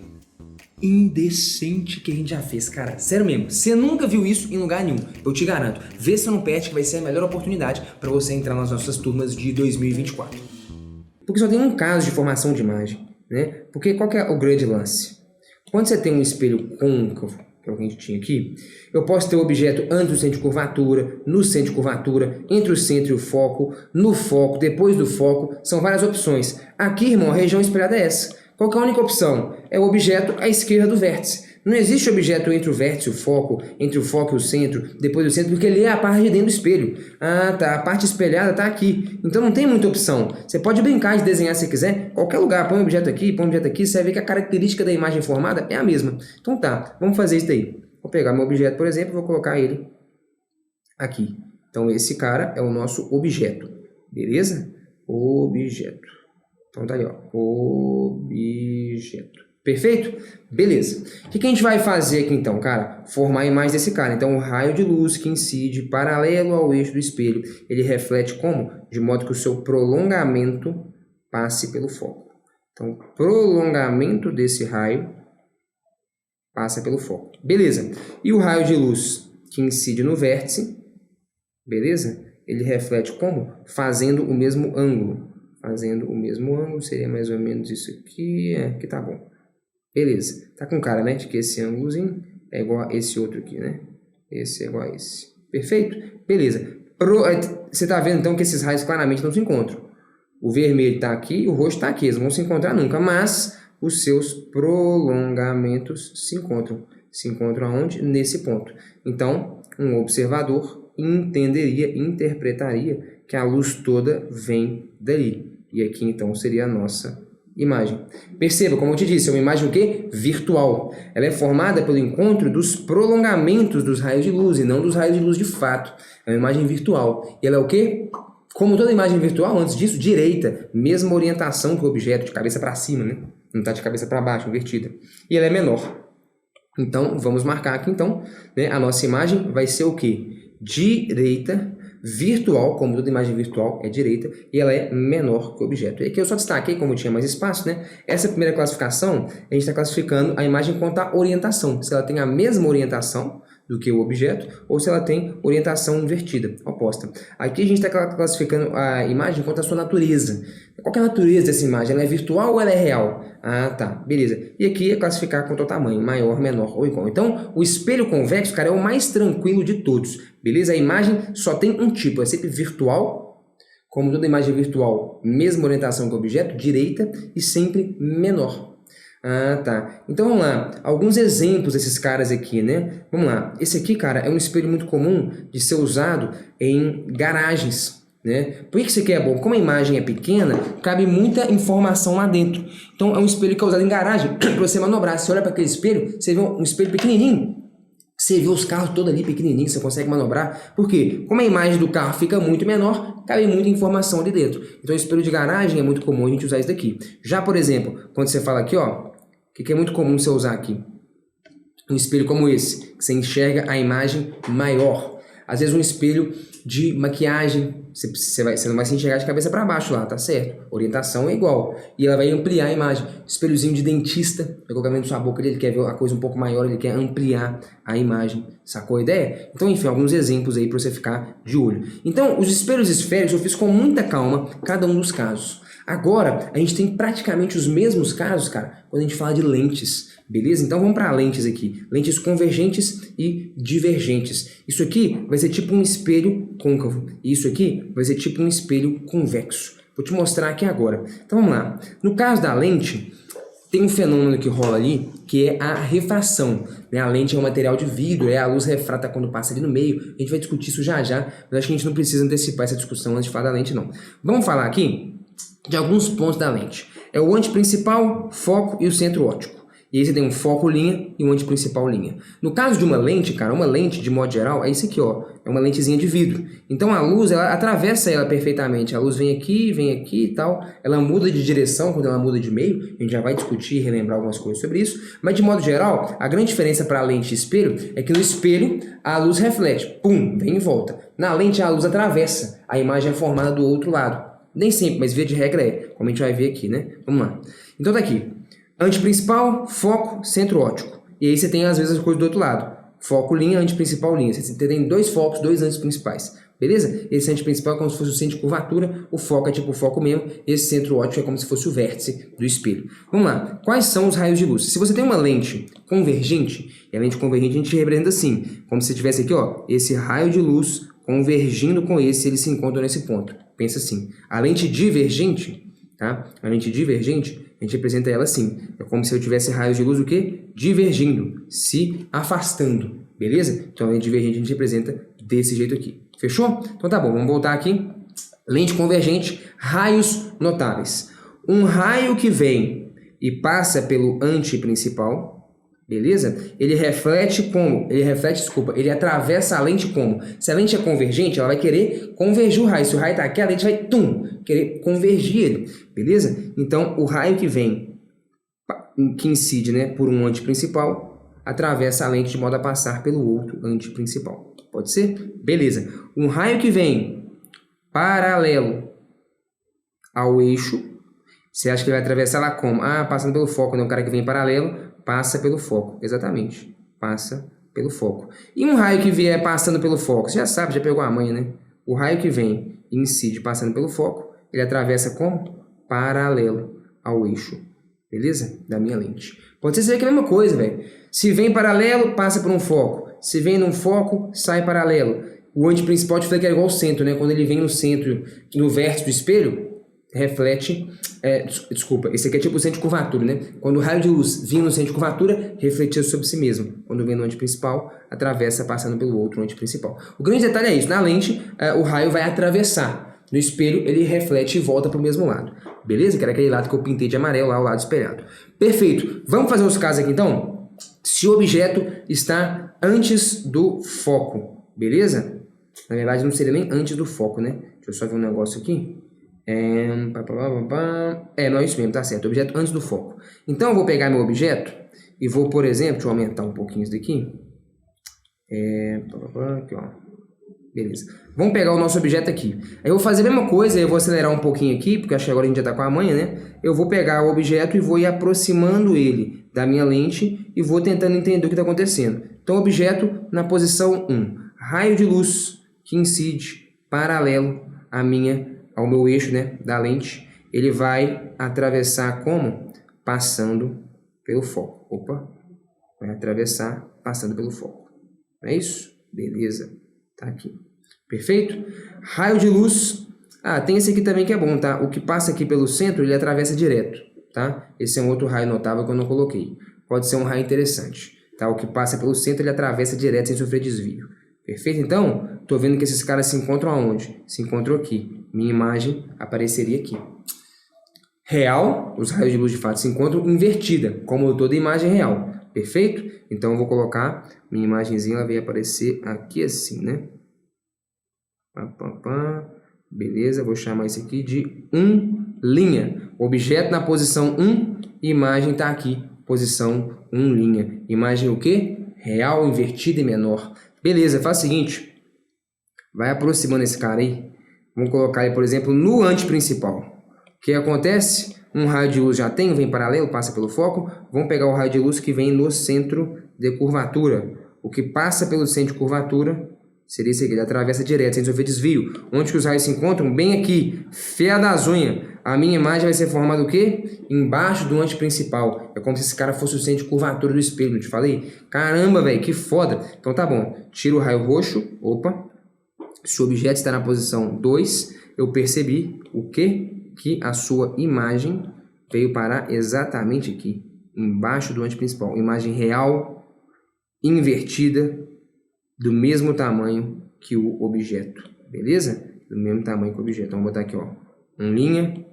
indecente que a gente já fez, cara. Sério mesmo, você nunca viu isso em lugar nenhum, eu te garanto. Vê se não perde que vai ser a melhor oportunidade para você entrar nas nossas turmas de 2024. Porque só tem um caso de formação de imagem, né? Porque qual que é o grande lance? Quando você tem um espelho côncavo, que é o que a gente tinha aqui, eu posso ter o objeto antes do centro de curvatura, no centro de curvatura, entre o centro e o foco, no foco, depois do foco, são várias opções. Aqui, irmão, a região espelhada é essa. Qual que é a única opção? É o objeto à esquerda do vértice. Não existe objeto entre o vértice e o foco, entre o foco e o centro, depois do centro, porque ele é a parte de dentro do espelho. Ah, tá, a parte espelhada tá aqui. Então não tem muita opção. Você pode brincar de desenhar se quiser, qualquer lugar, põe um objeto aqui, você vai ver que a característica da imagem formada é a mesma. Então tá, vamos fazer isso daí. Vou pegar meu objeto, por exemplo, e vou colocar ele aqui. Então esse cara é o nosso objeto, beleza? Objeto. Então tá aí, ó, objeto. Perfeito? Beleza. O que a gente vai fazer aqui então, cara? Formar a imagem desse cara. Então o raio de luz que incide paralelo ao eixo do espelho, ele reflete como? De modo que o seu prolongamento passe pelo foco. Então, prolongamento desse raio passa pelo foco. Beleza. E o raio de luz que incide no vértice, beleza? Ele reflete como? Fazendo o mesmo ângulo. Fazendo o mesmo ângulo, seria mais ou menos isso aqui, aqui tá bom. Beleza, tá com cara, né, de que esse ângulozinho é igual a esse outro aqui, né? Esse é igual a esse. Perfeito? Beleza. Você tá vendo, então, que esses raios claramente não se encontram. O vermelho tá aqui e o roxo tá aqui, eles não vão se encontrar nunca, mas os seus prolongamentos se encontram. Se encontram aonde? Nesse ponto. Então, um observador interpretaria que a luz toda vem dali. E aqui, então, seria a nossa imagem. Perceba, como eu te disse, é uma imagem o quê? Virtual. Ela é formada pelo encontro dos prolongamentos dos raios de luz e não dos raios de luz de fato. É uma imagem virtual. E ela é o quê? Como toda imagem virtual, antes disso, direita. Mesma orientação que o objeto, de cabeça para cima, né? Não está de cabeça para baixo, invertida. E ela é menor. Então, vamos marcar aqui, então, né? A nossa imagem vai ser o quê? Direita, virtual, como toda imagem virtual é direita, e ela é menor que o objeto. E aqui eu só destaquei, como tinha mais espaço, né? Essa primeira classificação, a gente está classificando a imagem quanto à orientação. Se ela tem a mesma orientação do que o objeto, ou se ela tem orientação invertida, oposta. Aqui a gente está classificando a imagem quanto à sua natureza. Qual que é a natureza dessa imagem? Ela é virtual ou ela é real? Ah, tá, beleza. E aqui é classificar quanto ao tamanho, maior, menor ou igual. Então, o espelho convexo, cara, é o mais tranquilo de todos, beleza? A imagem só tem um tipo, é sempre virtual, como toda imagem virtual, mesma orientação que o objeto, direita, e sempre menor. Ah, tá. Então vamos lá, alguns exemplos desses caras aqui, né? Vamos lá, esse aqui, cara, é um espelho muito comum de ser usado em garagens, né? Por que isso aqui é bom? Como a imagem é pequena, cabe muita informação lá dentro. Então é um espelho que é usado em garagem para você manobrar. Você olha para aquele espelho, você vê um espelho pequenininho, você vê os carros todos ali pequenininhos, você consegue manobrar. Por quê? Como a imagem do carro fica muito menor, cabe muita informação ali dentro. Então o espelho de garagem é muito comum a gente usar isso daqui. Já, por exemplo, quando você fala aqui, ó, o que é muito comum você usar aqui? Um espelho como esse, que você enxerga a imagem maior. Às vezes um espelho de maquiagem, você não vai se enxergar de cabeça para baixo lá, tá certo? Orientação é igual. E ela vai ampliar a imagem. Espelhozinho de dentista, vai colocar dentro da sua boca, ele quer ver a coisa um pouco maior, ele quer ampliar a imagem. Sacou a ideia? Então, enfim, alguns exemplos aí para você ficar de olho. Então, os espelhos esféricos eu fiz com muita calma cada um dos casos. Agora, a gente tem praticamente os mesmos casos, cara, quando a gente fala de lentes, beleza? Então vamos para lentes aqui. Lentes convergentes e divergentes. Isso aqui vai ser tipo um espelho côncavo. E isso aqui vai ser tipo um espelho convexo. Vou te mostrar aqui agora. Então vamos lá. No caso da lente, tem um fenômeno que rola ali, que é a refração. Né? A lente é um material de vidro, a luz refrata quando passa ali no meio. A gente vai discutir isso já já, mas acho que a gente não precisa antecipar essa discussão antes de falar da lente, não. Vamos falar aqui de alguns pontos da lente. É o ante principal, foco e o centro óptico. E aí você tem um foco linha e um ante principal linha. No caso de uma lente, cara, uma lente de modo geral, é isso aqui, ó. É uma lentezinha de vidro. Então a luz, ela atravessa ela perfeitamente. A luz vem aqui e tal. Ela muda de direção quando ela muda de meio. A gente já vai discutir e relembrar algumas coisas sobre isso. Mas de modo geral, a grande diferença para a lente e espelho é que no espelho a luz reflete. Pum, vem e volta. Na lente a luz atravessa. A imagem é formada do outro lado. Nem sempre, mas via de regra é, como a gente vai ver aqui, né? Vamos lá. Então tá aqui. Ante principal, foco, centro óptico. E aí você tem às vezes as coisas do outro lado. Foco linha, ante principal linha. Você tem dois focos, dois antes principais. Beleza? Esse ante principal é como se fosse o centro de curvatura, o foco é tipo o foco mesmo, esse centro óptico é como se fosse o vértice do espelho. Vamos lá. Quais são os raios de luz? Se você tem uma lente convergente, e a lente convergente a gente representa assim, como se tivesse aqui, ó, esse raio de luz convergindo com esse, eles se encontram nesse ponto. Pensa assim. A lente divergente, tá? A lente divergente, a gente representa ela assim. É como se eu tivesse raios de luz o quê? Divergindo, se afastando, beleza? Então a lente divergente a gente representa desse jeito aqui. Fechou? Então tá bom, vamos voltar aqui. Lente convergente, raios notáveis. Um raio que vem e passa pelo anteprincipal, beleza? Ele atravessa a lente como? Se a lente é convergente, ela vai querer convergir o raio. Se o raio está aqui, a lente vai, querer convergir ele, beleza? Então, o raio que vem, que incide, né, por um anteprincipal, atravessa a lente de modo a passar pelo outro anteprincipal. Pode ser? Beleza. Um raio que vem paralelo ao eixo, você acha que ele vai atravessar lá como? Ah, passando pelo foco, né? O cara que vem paralelo passa pelo foco. Exatamente. Passa pelo foco. E um raio que vier passando pelo foco? Você já sabe, já pegou a manha, né? O raio que vem e incide passando pelo foco, ele atravessa como? Paralelo ao eixo. Beleza? Da minha lente. Pode ser que é a mesma coisa, velho. Se vem paralelo, passa por um foco. Se vem num foco, sai paralelo. O anteprincipal, eu te falei que é igual ao centro, né? Quando ele vem no centro, no vértice do espelho, reflete, desculpa, esse aqui é tipo o centro de curvatura, né? Quando o raio de luz vinha no centro de curvatura, refletia sobre si mesmo. Quando vem no anteprincipal, atravessa passando pelo outro anteprincipal. O grande detalhe é isso, na lente, o raio vai atravessar. No espelho, ele reflete e volta para o mesmo lado. Beleza? Que era aquele lado que eu pintei de amarelo lá, o lado espelhado. Perfeito. Vamos fazer os casos aqui, então? Se o objeto está antes do foco, beleza? Na verdade, não seria nem antes do foco, né? Deixa eu só ver um negócio aqui. Não é isso mesmo, tá certo. Objeto antes do foco. Então, eu vou pegar meu objeto e vou, por exemplo, deixa eu aumentar um pouquinho isso daqui. Aqui, ó. Beleza. Vamos pegar o nosso objeto aqui. Aí eu vou fazer a mesma coisa, eu vou acelerar um pouquinho aqui, porque acho que agora a gente já tá com a manha, né? Eu vou pegar o objeto e vou ir aproximando ele da minha lente e vou tentando entender o que está acontecendo. Então, objeto na posição 1. Raio de luz que incide paralelo ao meu eixo, né, da lente. Ele vai atravessar como? Passando pelo foco. Opa! Vai atravessar passando pelo foco. Não é isso? Beleza. Tá aqui. Perfeito? Raio de luz. Tem esse aqui também que é bom, tá? O que passa aqui pelo centro, ele atravessa direto, tá? Esse é um outro raio notável que eu não coloquei. Pode ser um raio interessante, tá? O que passa pelo centro, ele atravessa direto sem sofrer desvio. Perfeito? Então, tô vendo que esses caras se encontram aonde? Se encontram aqui. Minha imagem apareceria aqui. Real, os raios de luz de fato se encontram invertida, como toda imagem real. Perfeito? Então, eu vou colocar minha imagenzinha, ela vai aparecer aqui assim, né? Beleza, vou chamar isso aqui de 1 linha. Objeto na posição 1, imagem está aqui, posição 1 linha. Imagem o quê? Real, invertida e menor. Beleza, faz o seguinte. vai aproximando esse cara aí. Vamos colocar ele, por exemplo, no antiprincipal. O que acontece? Um raio de luz já tem, vem paralelo, passa pelo foco. Vamos pegar o raio de luz que vem no centro de curvatura. O que passa pelo centro de curvatura seria esse aqui, ele atravessa direto, sem sofrer desvio. Onde que os raios se encontram? Bem aqui, fé das unhas. A minha imagem vai ser formada o quê? Embaixo do antiprincipal. É como se esse cara fosse o centro de curvatura do espelho, não te falei? Caramba, velho, que foda. Então tá bom, tira o raio roxo, opa. Se o objeto está na posição 2, eu percebi o quê? Que a sua imagem veio parar exatamente aqui, embaixo do antiprincipal. Imagem real, invertida, do mesmo tamanho que o objeto, beleza? Do mesmo tamanho que o objeto. Então, vamos botar aqui, ó, 1 linha.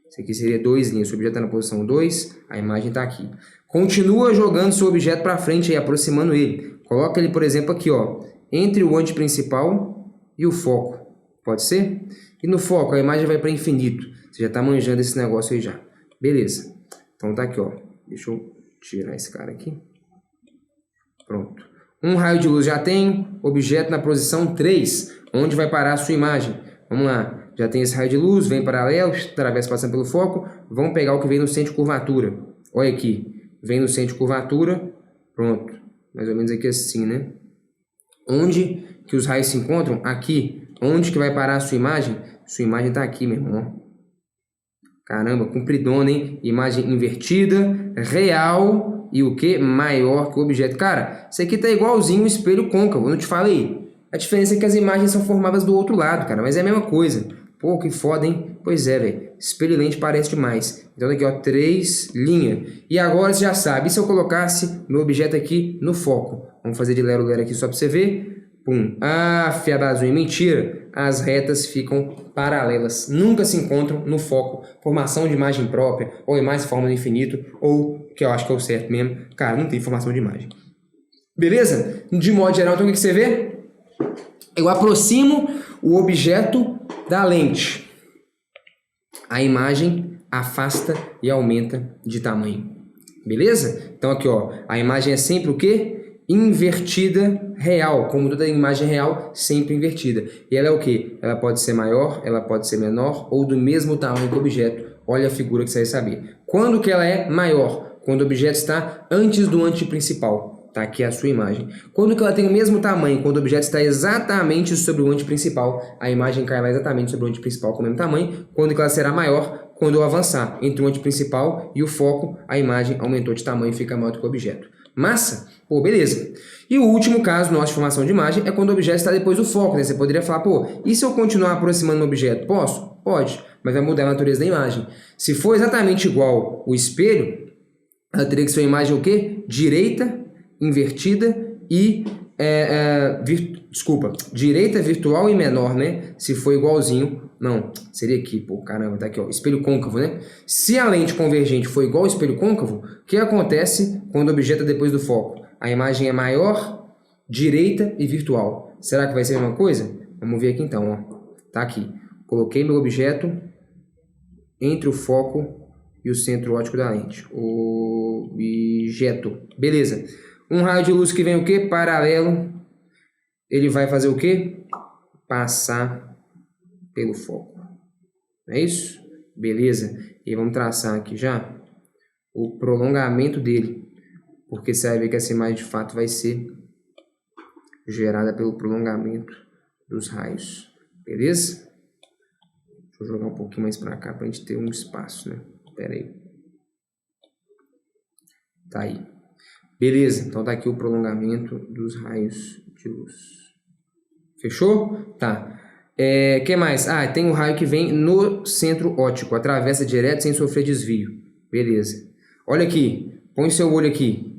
Isso aqui seria 2 linhas. Se o objeto está na posição 2, a imagem está aqui. Continua jogando seu objeto para frente e aproximando ele. Coloca ele, por exemplo, aqui, ó, entre o antiprincipal e o foco. Pode ser? E no foco a imagem vai para infinito. Você já está manjando esse negócio aí já. Beleza. Então tá aqui, ó. Deixa eu tirar esse cara aqui. Pronto. Um raio de luz já tem. Objeto na posição 3. Onde vai parar a sua imagem? Vamos lá. Já tem esse raio de luz, vem paralelo, atravessa passando pelo foco. Vamos pegar o que vem no centro de curvatura. Olha aqui. Vem no centro de curvatura. Pronto. Mais ou menos aqui assim, né? Onde que os raios se encontram? Aqui. Onde que vai parar a sua imagem? Sua imagem está aqui, meu irmão. Caramba, compridona, hein? Imagem invertida, real e o que? Maior que o objeto. Cara, isso aqui tá igualzinho um espelho côncavo, não te falei? A diferença é que as imagens são formadas do outro lado, cara, mas é a mesma coisa. Pô, que foda, hein? Pois é, velho. Espelho e lente parece demais. Então aqui, ó, 3 linhas. E agora você já sabe, e se eu colocasse meu objeto aqui no foco? Vamos fazer de lero-lero aqui só para você ver. Pum. Ah, fiada azul. Mentira. As retas ficam paralelas. Nunca se encontram no foco. Formação de imagem própria, ou imagem forma do infinito, ou, que eu acho que é o certo mesmo, cara, não tem formação de imagem. Beleza? De modo geral, então o que você vê? Eu aproximo o objeto da lente. A imagem afasta e aumenta de tamanho. Beleza? Então aqui, ó, a imagem é sempre o quê? Invertida real, como toda imagem real, sempre invertida. E ela é o que? Ela pode ser maior, ela pode ser menor ou do mesmo tamanho que o objeto. Olha a figura que você vai saber. Quando que ela é maior? Quando o objeto está antes do antiprincipal. Tá aqui a sua imagem. Quando que ela tem o mesmo tamanho? Quando o objeto está exatamente sobre o antiprincipal. A imagem cai lá exatamente sobre o antiprincipal com o mesmo tamanho. Quando que ela será maior? Quando eu avançar entre o antiprincipal e o foco, a imagem aumentou de tamanho e fica maior do que o objeto. Massa? Pô, beleza. E o último caso nosso de formação de imagem é quando o objeto está depois do foco, né? Você poderia falar, pô, e se eu continuar aproximando o objeto? Posso? Pode, mas vai mudar a natureza da imagem. Se for exatamente igual o espelho, ela teria que ser uma imagem o quê? Direita, invertida e... direita, virtual e menor, né? Se for igualzinho, não, seria aqui, pô, caramba, tá aqui, ó, espelho côncavo, né? Se a lente convergente for igual ao espelho côncavo, o que acontece quando o objeto é depois do foco? A imagem é maior, direita e virtual. Será que vai ser a mesma coisa? Vamos ver aqui então, ó. Tá aqui. Coloquei meu objeto entre o foco e o centro óptico da lente. Objeto. Beleza. Um raio de luz que vem o quê? Paralelo. Ele vai fazer o quê? Passar pelo foco. É isso? Beleza. E vamos traçar aqui já o prolongamento dele. Porque você vai ver que essa imagem de fato vai ser gerada pelo prolongamento dos raios. Beleza? Deixa eu jogar um pouquinho mais para cá para a gente ter um espaço, né? Pera aí. Tá aí. Beleza, então tá aqui o prolongamento dos raios de luz. Fechou? Tá. Que mais? Ah, tem um raio que vem no centro óptico, atravessa direto sem sofrer desvio. Beleza. Olha aqui, põe seu olho aqui.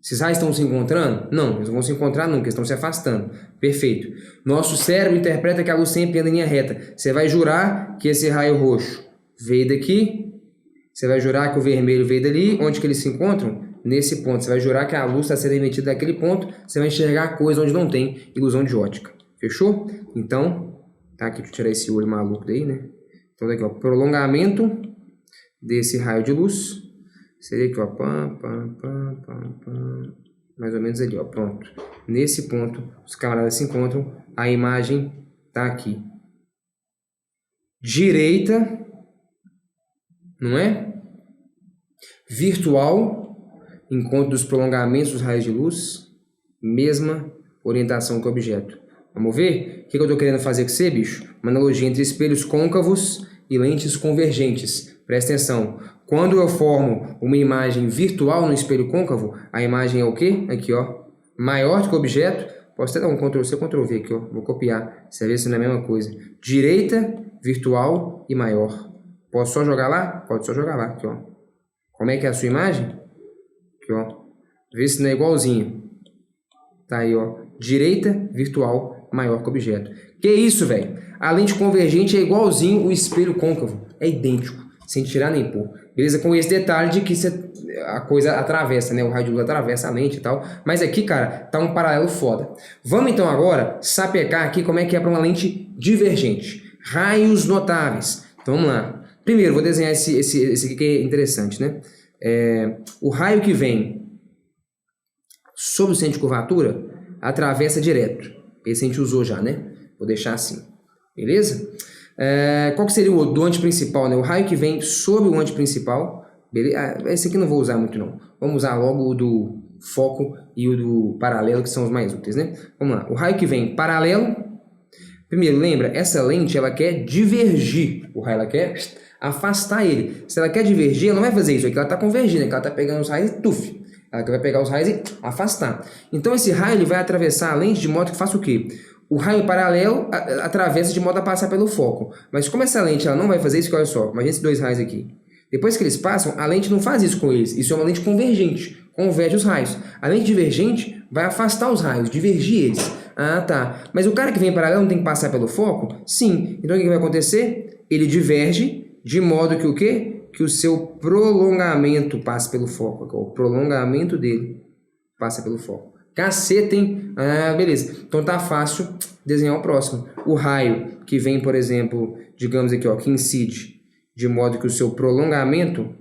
Esses raios estão se encontrando? Não, eles não vão se encontrar nunca, eles estão se afastando. Perfeito. Nosso cérebro interpreta que a luz sempre anda em linha reta. Você vai jurar que esse raio roxo veio daqui, você vai jurar que o vermelho veio dali, onde que eles se encontram? Nesse ponto. Você vai jurar que a luz está sendo emitida daquele ponto, você vai enxergar a coisa onde não tem ilusão de ótica. Fechou? Então, tá aqui, deixa eu tirar esse olho maluco daí, né? Então, daqui, ó, prolongamento desse raio de luz. Seria aqui, ó, mais ou menos ali, ó, pronto. Nesse ponto, os camaradas se encontram, a imagem está aqui. Direita, não é? Virtual, encontro dos prolongamentos dos raios de luz, mesma orientação que o objeto. Vamos ver? O que eu estou querendo fazer com você, bicho? Uma analogia entre espelhos côncavos e lentes convergentes. Presta atenção. Quando eu formo uma imagem virtual no espelho côncavo, a imagem é o quê? Aqui, ó. Maior do que o objeto. Posso até dar um Ctrl+C, Ctrl+V aqui, ó. Vou copiar. Você vai ver se não é a mesma coisa. Direita, virtual e maior. Posso só jogar lá? Pode só jogar lá, aqui, ó. Como é que é a sua imagem? Aqui, ó. Vê se não é igualzinho. Tá aí, ó. Direita, virtual, maior que o objeto. Que isso, velho? A lente convergente é igualzinho o espelho côncavo. É idêntico, sem tirar nem pôr. Beleza? Com esse detalhe de que a coisa atravessa, né? O raio de luz atravessa a lente e tal. Mas aqui, cara, tá um paralelo foda. Vamos então agora sapecar aqui como é que é para uma lente divergente. Raios notáveis. Então vamos lá. Primeiro, vou desenhar esse aqui que é interessante, né? O raio que vem sobre o centro de curvatura atravessa direto. Esse a gente usou já, né? Vou deixar assim. Beleza? Qual que seria o do antiprincipal, né? O raio que vem sobre o antiprincipal. Beleza? Esse aqui não vou usar muito, não. Vamos usar logo o do foco e o do paralelo, que são os mais úteis, né? Vamos lá. O raio que vem paralelo. Primeiro, lembra, essa lente, ela quer divergir. O raio, ela quer afastar ele. Se ela quer divergir, ela não vai fazer isso aqui. Ela está convergindo, ela está pegando os raios e tuf. Ela vai pegar os raios e afastar. Então, esse raio ele vai atravessar a lente de modo que faça o quê? O raio paralelo atravessa de modo a passar pelo foco. Mas como essa lente ela não vai fazer isso, olha só, imagina esses dois raios aqui. Depois que eles passam, a lente não faz isso com eles. Isso é uma lente convergente, converge os raios. A lente divergente vai afastar os raios, divergir eles. Ah, tá. Mas o cara que vem paralelo não tem que passar pelo foco? Sim. Então o que vai acontecer? Ele diverge de modo que o quê? Que o seu prolongamento passe pelo foco. O prolongamento dele passa pelo foco. Caceta, hein? Ah, beleza. Então tá fácil desenhar o próximo. O raio que vem, por exemplo, digamos aqui, ó, que incide de modo que o seu prolongamento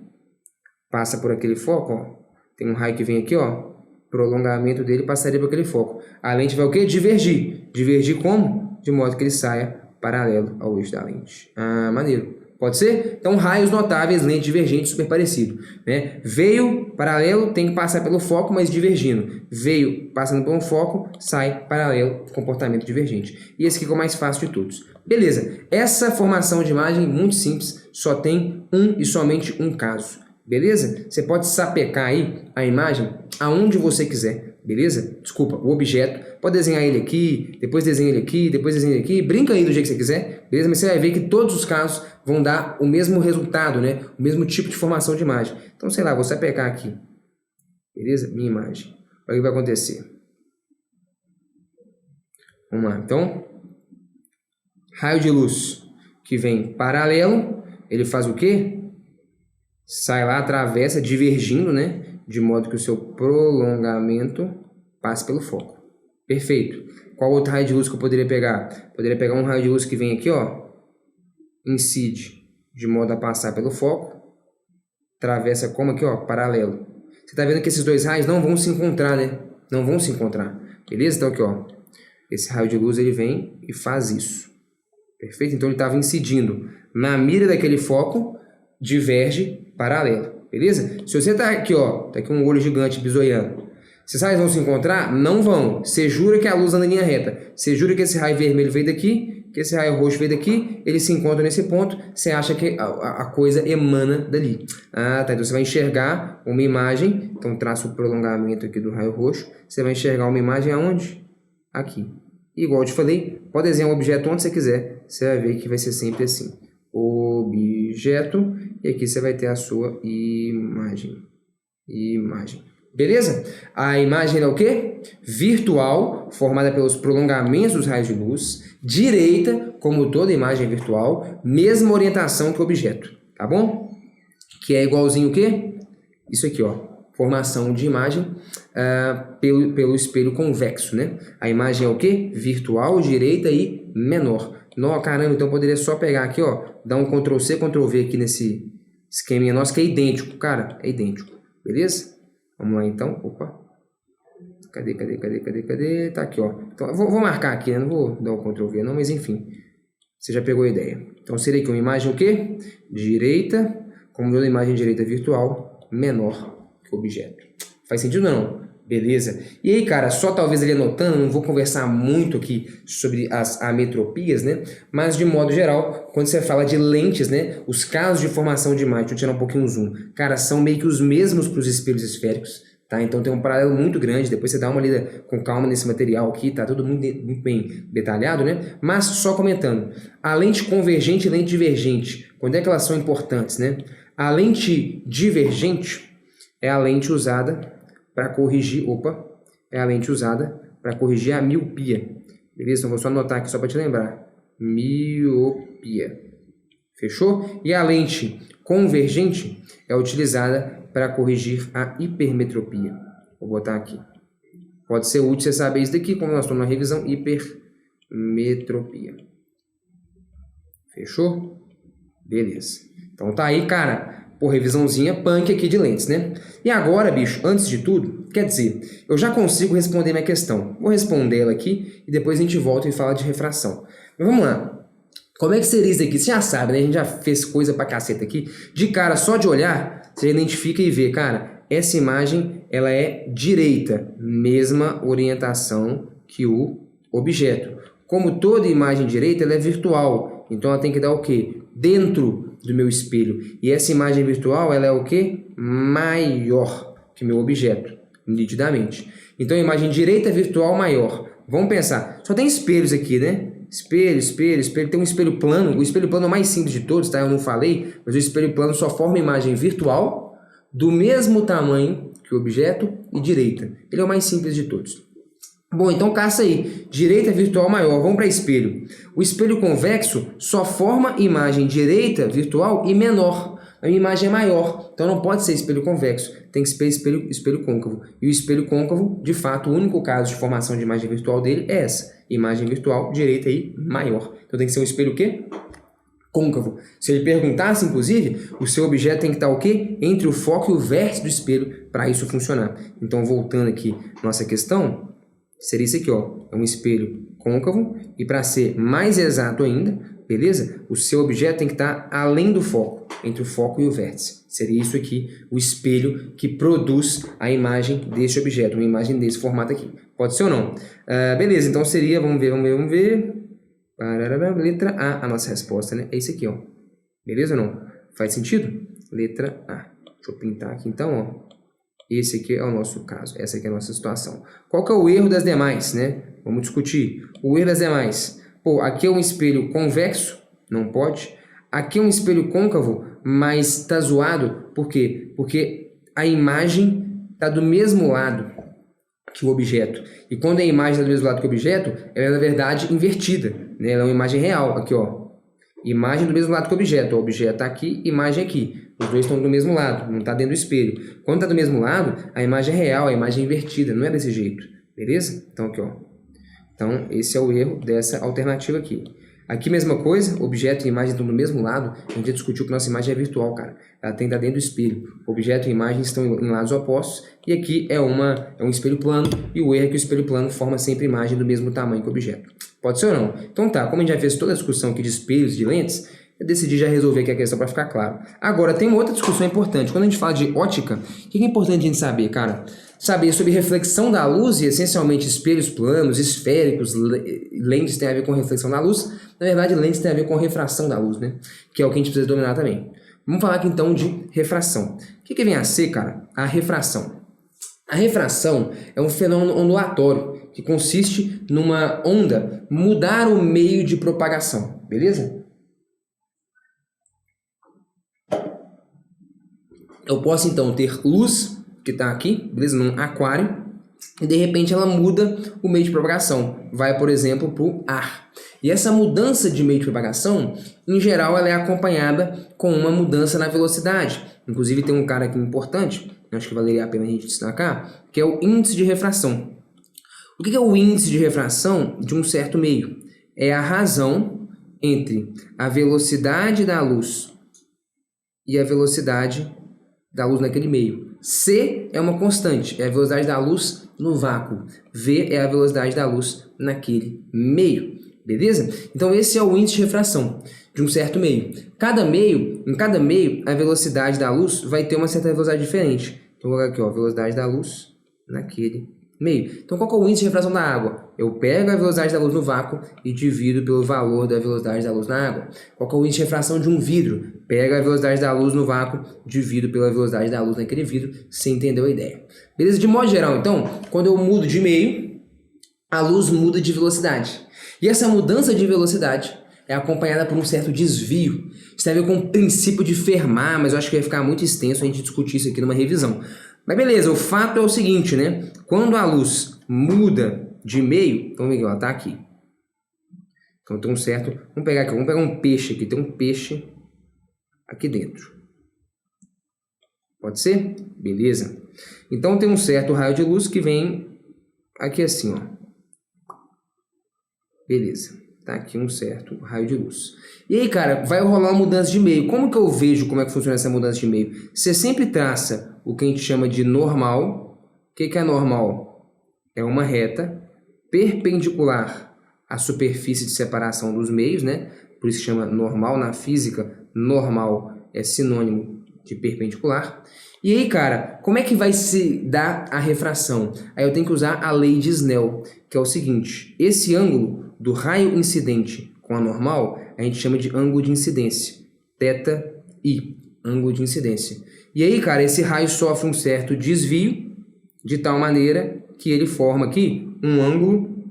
passa por aquele foco, ó. Tem um raio que vem aqui, ó. Prolongamento dele passaria por aquele foco. A lente vai o quê? Divergir. Divergir como? De modo que ele saia paralelo ao eixo da lente. Ah, maneiro. Pode ser? Então, raios notáveis, lente divergente, super parecido, né? Veio paralelo, tem que passar pelo foco, mas divergindo. Veio passando por um foco, sai paralelo, comportamento divergente. E esse aqui é o mais fácil de todos. Beleza. Essa formação de imagem, muito simples, só tem um e somente um caso. Beleza? Você pode sapecar aí a imagem aonde você quiser. Beleza? Desculpa, o objeto. Pode desenhar ele aqui, depois desenha ele aqui, depois desenha ele aqui. Brinca aí do jeito que você quiser. Beleza? Mas você vai ver que todos os casos vão dar o mesmo resultado, né? O mesmo tipo de formação de imagem. Então, sei lá, vou sapecar aqui. Beleza? Minha imagem. Olha o que vai acontecer. Vamos lá. Então, raio de luz que vem paralelo. Ele faz o quê? Sai lá, atravessa, divergindo, né? De modo que o seu prolongamento passe pelo foco. Perfeito. Qual outro raio de luz que eu poderia pegar? Poderia pegar um raio de luz que vem aqui, ó. Incide de modo a passar pelo foco. Atravessa como aqui, ó, paralelo. Você tá vendo que esses dois raios não vão se encontrar, né? Não vão se encontrar. Beleza? Então aqui, ó. Esse raio de luz, ele vem e faz isso. Perfeito? Então ele estava incidindo na mira daquele foco, diverge paralelo. Beleza? Se você tá aqui, ó, tá aqui um olho gigante bisoiando. Esses raios vão se encontrar? Não vão. Você jura que a luz anda em linha reta. Você jura que esse raio vermelho veio daqui, que esse raio roxo veio daqui, eles se encontram nesse ponto, você acha que a coisa emana dali. Ah, tá. Então você vai enxergar uma imagem, então traça o prolongamento aqui do raio roxo, você vai enxergar uma imagem aonde? Aqui. Igual eu te falei, pode desenhar um objeto onde você quiser, você vai ver que vai ser sempre assim. Objeto, e aqui você vai ter a sua imagem. Beleza? A imagem é o quê? Virtual, formada pelos prolongamentos dos raios de luz. Direita, como toda imagem virtual, mesma orientação que o objeto. Tá bom? Que é igualzinho o quê? Isso aqui, ó. Formação de imagem pelo espelho convexo, né? A imagem é o quê? Virtual, direita e menor. Não, caramba, então eu poderia só pegar aqui, ó, dar um Ctrl+C, Ctrl+V aqui nesse esqueminha nosso, que é idêntico, cara, é idêntico, beleza? Vamos lá então, opa, Cadê? Tá aqui, ó. Então, vou marcar aqui, né? Não vou dar o Ctrl V não, mas enfim. Você já pegou a ideia. Então, seria aqui uma imagem o quê? Direita, como toda imagem direita virtual, menor que o objeto. Faz sentido ou não? Beleza. E aí, cara, só talvez ali anotando, não vou conversar muito aqui sobre as ametropias, né? Mas, de modo geral, quando você fala de lentes, né? Os casos de formação de imagem, deixa eu tirar um pouquinho o zoom, cara, são meio que os mesmos para os espelhos esféricos, tá? Então tem um paralelo muito grande, depois você dá uma lida com calma nesse material aqui, tá tudo muito bem detalhado, né? Mas só comentando, a lente convergente e lente divergente, quando é que elas são importantes, né? A lente divergente é a lente usada para corrigir, a miopia, beleza? Então vou só anotar aqui só para te lembrar, miopia, fechou? E a lente convergente é utilizada para corrigir a hipermetropia. Vou botar aqui. Pode ser útil você saber isso daqui, como nós estamos na revisão, hipermetropia. Fechou? Beleza. Então tá aí, cara, por revisãozinha punk aqui de lentes, né? E agora, bicho, antes de tudo, quer dizer, eu já consigo responder minha questão. Vou responder ela aqui e depois a gente volta e fala de refração. Mas vamos lá. Como é que seria isso aqui? Você já sabe, né? A gente já fez coisa pra caceta aqui. De cara, só de olhar, você identifica e vê, cara, essa imagem, ela é direita, mesma orientação que o objeto. Como toda imagem direita, ela é virtual. Então ela tem que dar o quê? Dentro do meu espelho. E essa imagem virtual, ela é o quê? Maior que meu objeto, nitidamente. Então a imagem direita virtual maior. Vamos pensar, só tem espelhos aqui, né? Espelho. Tem um espelho plano. O espelho plano é o mais simples de todos, tá? Eu não falei, mas o espelho plano só forma imagem virtual do mesmo tamanho que o objeto e direita. Ele é o mais simples de todos. Bom, então caça aí. Direita virtual maior. Vamos para espelho. O espelho convexo só forma imagem direita virtual e menor. A imagem é maior. Então não pode ser espelho convexo. Tem que ser espelho côncavo. E o espelho côncavo, de fato, o único caso de formação de imagem virtual dele é essa. Imagem virtual direita e maior. Então tem que ser um espelho o quê? Côncavo. Se ele perguntasse, inclusive, o seu objeto tem que estar o quê? Entre o foco e o vértice do espelho para isso funcionar. Então, voltando aqui nossa questão, seria isso aqui, ó. É um espelho côncavo e para ser mais exato ainda, beleza? O seu objeto tem que estar além do foco, entre o foco e o vértice. Seria isso aqui, o espelho que produz a imagem desse objeto, uma imagem desse formato aqui. Pode ser ou não? Beleza, então seria, vamos ver. Letra A nossa resposta, né? É isso aqui, ó. Beleza ou não? Faz sentido? Letra A. Deixa eu pintar aqui então, ó. Esse aqui é o nosso caso, essa aqui é a nossa situação. Qual que é o erro das demais, né? Vamos discutir. O erro das demais. Pô, aqui é um espelho convexo, não pode. Aqui é um espelho côncavo, mas tá zoado. Por quê? Porque a imagem tá do mesmo lado que o objeto. E quando a imagem está do mesmo lado que o objeto, ela é, na verdade, invertida, né? Ela é uma imagem real. Aqui, ó. Imagem do mesmo lado que o objeto. O objeto está aqui, imagem aqui. Os dois estão do mesmo lado, não está dentro do espelho. Quando está do mesmo lado, a imagem é real, a imagem é invertida, não é desse jeito. Beleza? Então, aqui, ó. Então, esse é o erro dessa alternativa aqui. Aqui, mesma coisa, objeto e imagem estão do mesmo lado. A gente já discutiu que nossa imagem é virtual, cara. Ela tem que estar dentro do espelho. Objeto e imagem estão em lados opostos. E aqui é um espelho plano. E o erro é que o espelho plano forma sempre imagem do mesmo tamanho que o objeto. Pode ser ou não? Então tá, como a gente já fez toda a discussão aqui de espelhos, de lentes, eu decidi já resolver aqui a questão para ficar claro. Agora, tem uma outra discussão importante. Quando a gente fala de ótica, o que é importante a gente saber, cara? Saber sobre reflexão da luz e, essencialmente, espelhos planos, esféricos, lentes tem a ver com reflexão da luz. Na verdade, lentes tem a ver com refração da luz, né? Que é o que a gente precisa dominar também. Vamos falar aqui, então, de refração. O que vem a ser, cara? A refração. A refração é um fenômeno ondulatório que consiste numa onda mudar o meio de propagação, beleza? Eu posso, então, ter luz, que está aqui, beleza? Num aquário, e de repente ela muda o meio de propagação. Vai, por exemplo, para o ar. E essa mudança de meio de propagação, em geral, ela é acompanhada com uma mudança na velocidade. Inclusive, tem um cara aqui importante, acho que valeria a pena a gente destacar, que é o índice de refração. O que é o índice de refração de um certo meio? É a razão entre a velocidade da luz e a velocidade da luz naquele meio. C é uma constante, é a velocidade da luz no vácuo. V é a velocidade da luz naquele meio. Beleza? Então esse é o índice de refração de um certo meio. Em cada meio, a velocidade da luz vai ter uma certa velocidade diferente. Então vou colocar aqui, ó, velocidade da luz naquele meio. Então qual que é o índice de refração da água? Eu pego a velocidade da luz no vácuo e divido pelo valor da velocidade da luz na água. Qual que é o índice de refração de um vidro? Pego a velocidade da luz no vácuo, divido pela velocidade da luz naquele vidro. Você entendeu a ideia? Beleza? De modo geral, então, quando eu mudo de meio, a luz muda de velocidade. E essa mudança de velocidade é acompanhada por um certo desvio. Isso tem a ver com o princípio de Fermat, mas eu acho que vai ficar muito extenso a gente discutir isso aqui numa revisão. Mas beleza, o fato é o seguinte, né? Quando a luz muda de meio, vamos ver aqui, ó, tá aqui. Então tem um certo... Vamos pegar aqui, vamos pegar um peixe aqui. Tem um peixe aqui dentro. Pode ser? Beleza. Então tem um certo raio de luz que vem aqui assim, ó. Beleza. Tá aqui um certo raio de luz. E aí, cara, vai rolar uma mudança de meio. Como que eu vejo como é que funciona essa mudança de meio? Você sempre traça o que a gente chama de normal. O que é normal? É uma reta perpendicular à superfície de separação dos meios, né? Por isso se chama normal. Na física, normal é sinônimo de perpendicular. E aí, cara, como é que vai se dar a refração? Aí eu tenho que usar a lei de Snell, que é o seguinte: esse ângulo do raio incidente com a normal, a gente chama de ângulo de incidência, θi, ângulo de incidência. E aí, cara, esse raio sofre um certo desvio, de tal maneira que ele forma aqui um ângulo,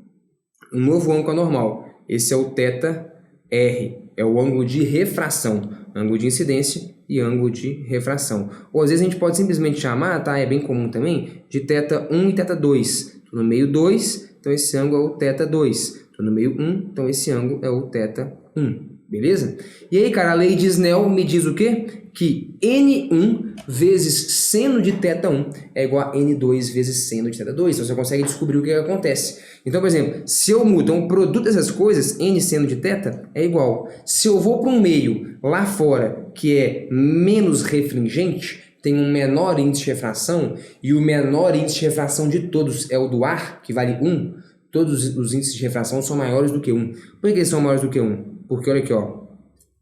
um novo ângulo com a normal. Esse é o θr, é o ângulo de refração, ângulo de incidência e ângulo de refração. Ou às vezes a gente pode simplesmente chamar, tá? É bem comum também, de θ1 e θ2. No meio 2, então esse ângulo é o θ2. No meio 1, então esse ângulo é o θ1, beleza? E aí, cara, a lei de Snell me diz o quê? Que N1 vezes seno de θ1 é igual a N2 vezes seno de θ2. Então você consegue descobrir o que acontece. Então, por exemplo, se eu mudo o produto dessas coisas, N seno de θ é igual. Se eu vou para um meio lá fora que é menos refringente, tem um menor índice de refração, e o menor índice de refração de todos é o do ar, que vale 1, todos os índices de refração são maiores do que 1. Por que eles são maiores do que 1? Porque, olha aqui, ó,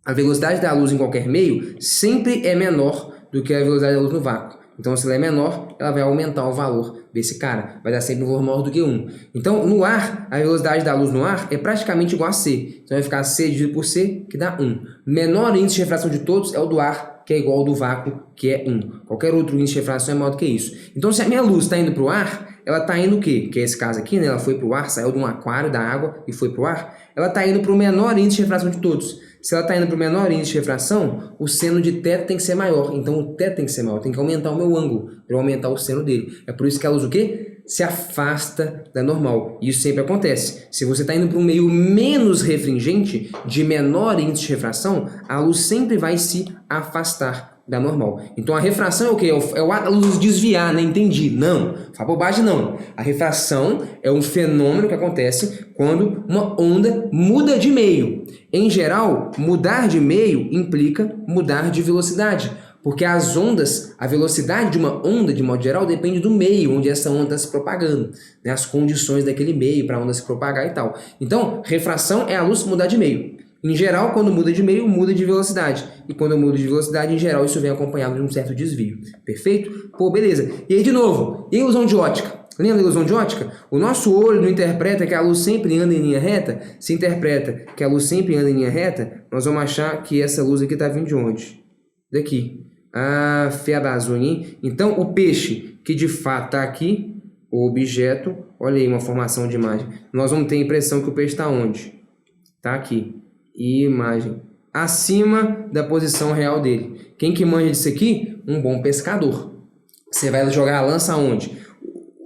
a velocidade da luz em qualquer meio sempre é menor do que a velocidade da luz no vácuo. Então, se ela é menor, ela vai aumentar o valor desse cara. Vai dar sempre um valor maior do que 1. Então, no ar, a velocidade da luz no ar é praticamente igual a C. Então, vai ficar C dividido por C, que dá 1. Menor índice de refração de todos é o do ar, que é igual ao do vácuo, que é 1. Qualquer outro índice de refração é maior do que isso. Então, se a minha luz está indo para o ar, ela está indo o quê? Que é esse caso aqui, né? Ela foi para o ar, saiu de um aquário da água e foi para o ar. Ela está indo para o menor índice de refração de todos. Se ela está indo para o menor índice de refração, o seno de θ tem que ser maior. Então, o θ tem que ser maior. Tem que aumentar o meu ângulo para eu aumentar o seno dele. É por isso que a luz o quê? Se afasta da normal. Isso sempre acontece. Se você está indo para um meio menos refringente, de menor índice de refração, a luz sempre vai se afastar da normal. Então a refração é o quê? É a luz desviar, né? Entendi. Não, fala bobagem não. A refração é um fenômeno que acontece quando uma onda muda de meio. Em geral, mudar de meio implica mudar de velocidade. Porque as ondas, a velocidade de uma onda, de modo geral, depende do meio onde essa onda está se propagando, né? As condições daquele meio para a onda se propagar e tal. Então, refração é a luz mudar de meio. Em geral, quando muda de meio, muda de velocidade. E quando muda de velocidade, em geral, isso vem acompanhado de um certo desvio. Perfeito? Pô, beleza. E aí, de novo, e a ilusão de ótica? Lembra da ilusão de ótica? O nosso olho não interpreta que a luz sempre anda em linha reta? Se interpreta que a luz sempre anda em linha reta, nós vamos achar que essa luz aqui está vindo de onde? Daqui. Ah, fé da azunha, hein? Então, o peixe, que de fato está aqui, o objeto, olha aí uma formação de imagem. Nós vamos ter a impressão que o peixe está onde? Está aqui. Imagem. Acima da posição real dele. Quem que manja disso aqui? Um bom pescador. Você vai jogar a lança onde?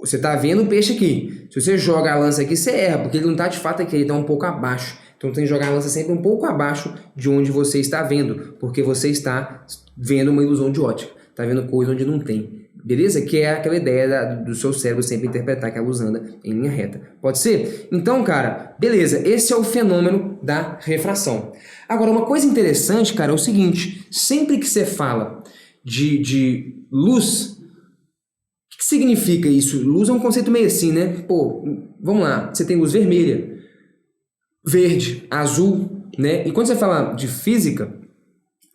Você está vendo o peixe aqui. Se você joga a lança aqui, você erra, porque ele não está de fato aqui, ele está um pouco abaixo. Então tem que jogar a lança sempre um pouco abaixo de onde você está vendo, porque você está vendo uma ilusão de ótica. Está vendo coisa onde não tem. Beleza? Que é aquela ideia do seu cérebro sempre interpretar que a luz anda em linha reta. Pode ser? Então, cara, beleza. Esse é o fenômeno da refração. Agora, uma coisa interessante, cara, é o seguinte. Sempre que você fala de luz. O que significa isso? Luz é um conceito meio assim, né? Pô, vamos lá, você tem luz vermelha, verde, azul, né? E quando você fala de física,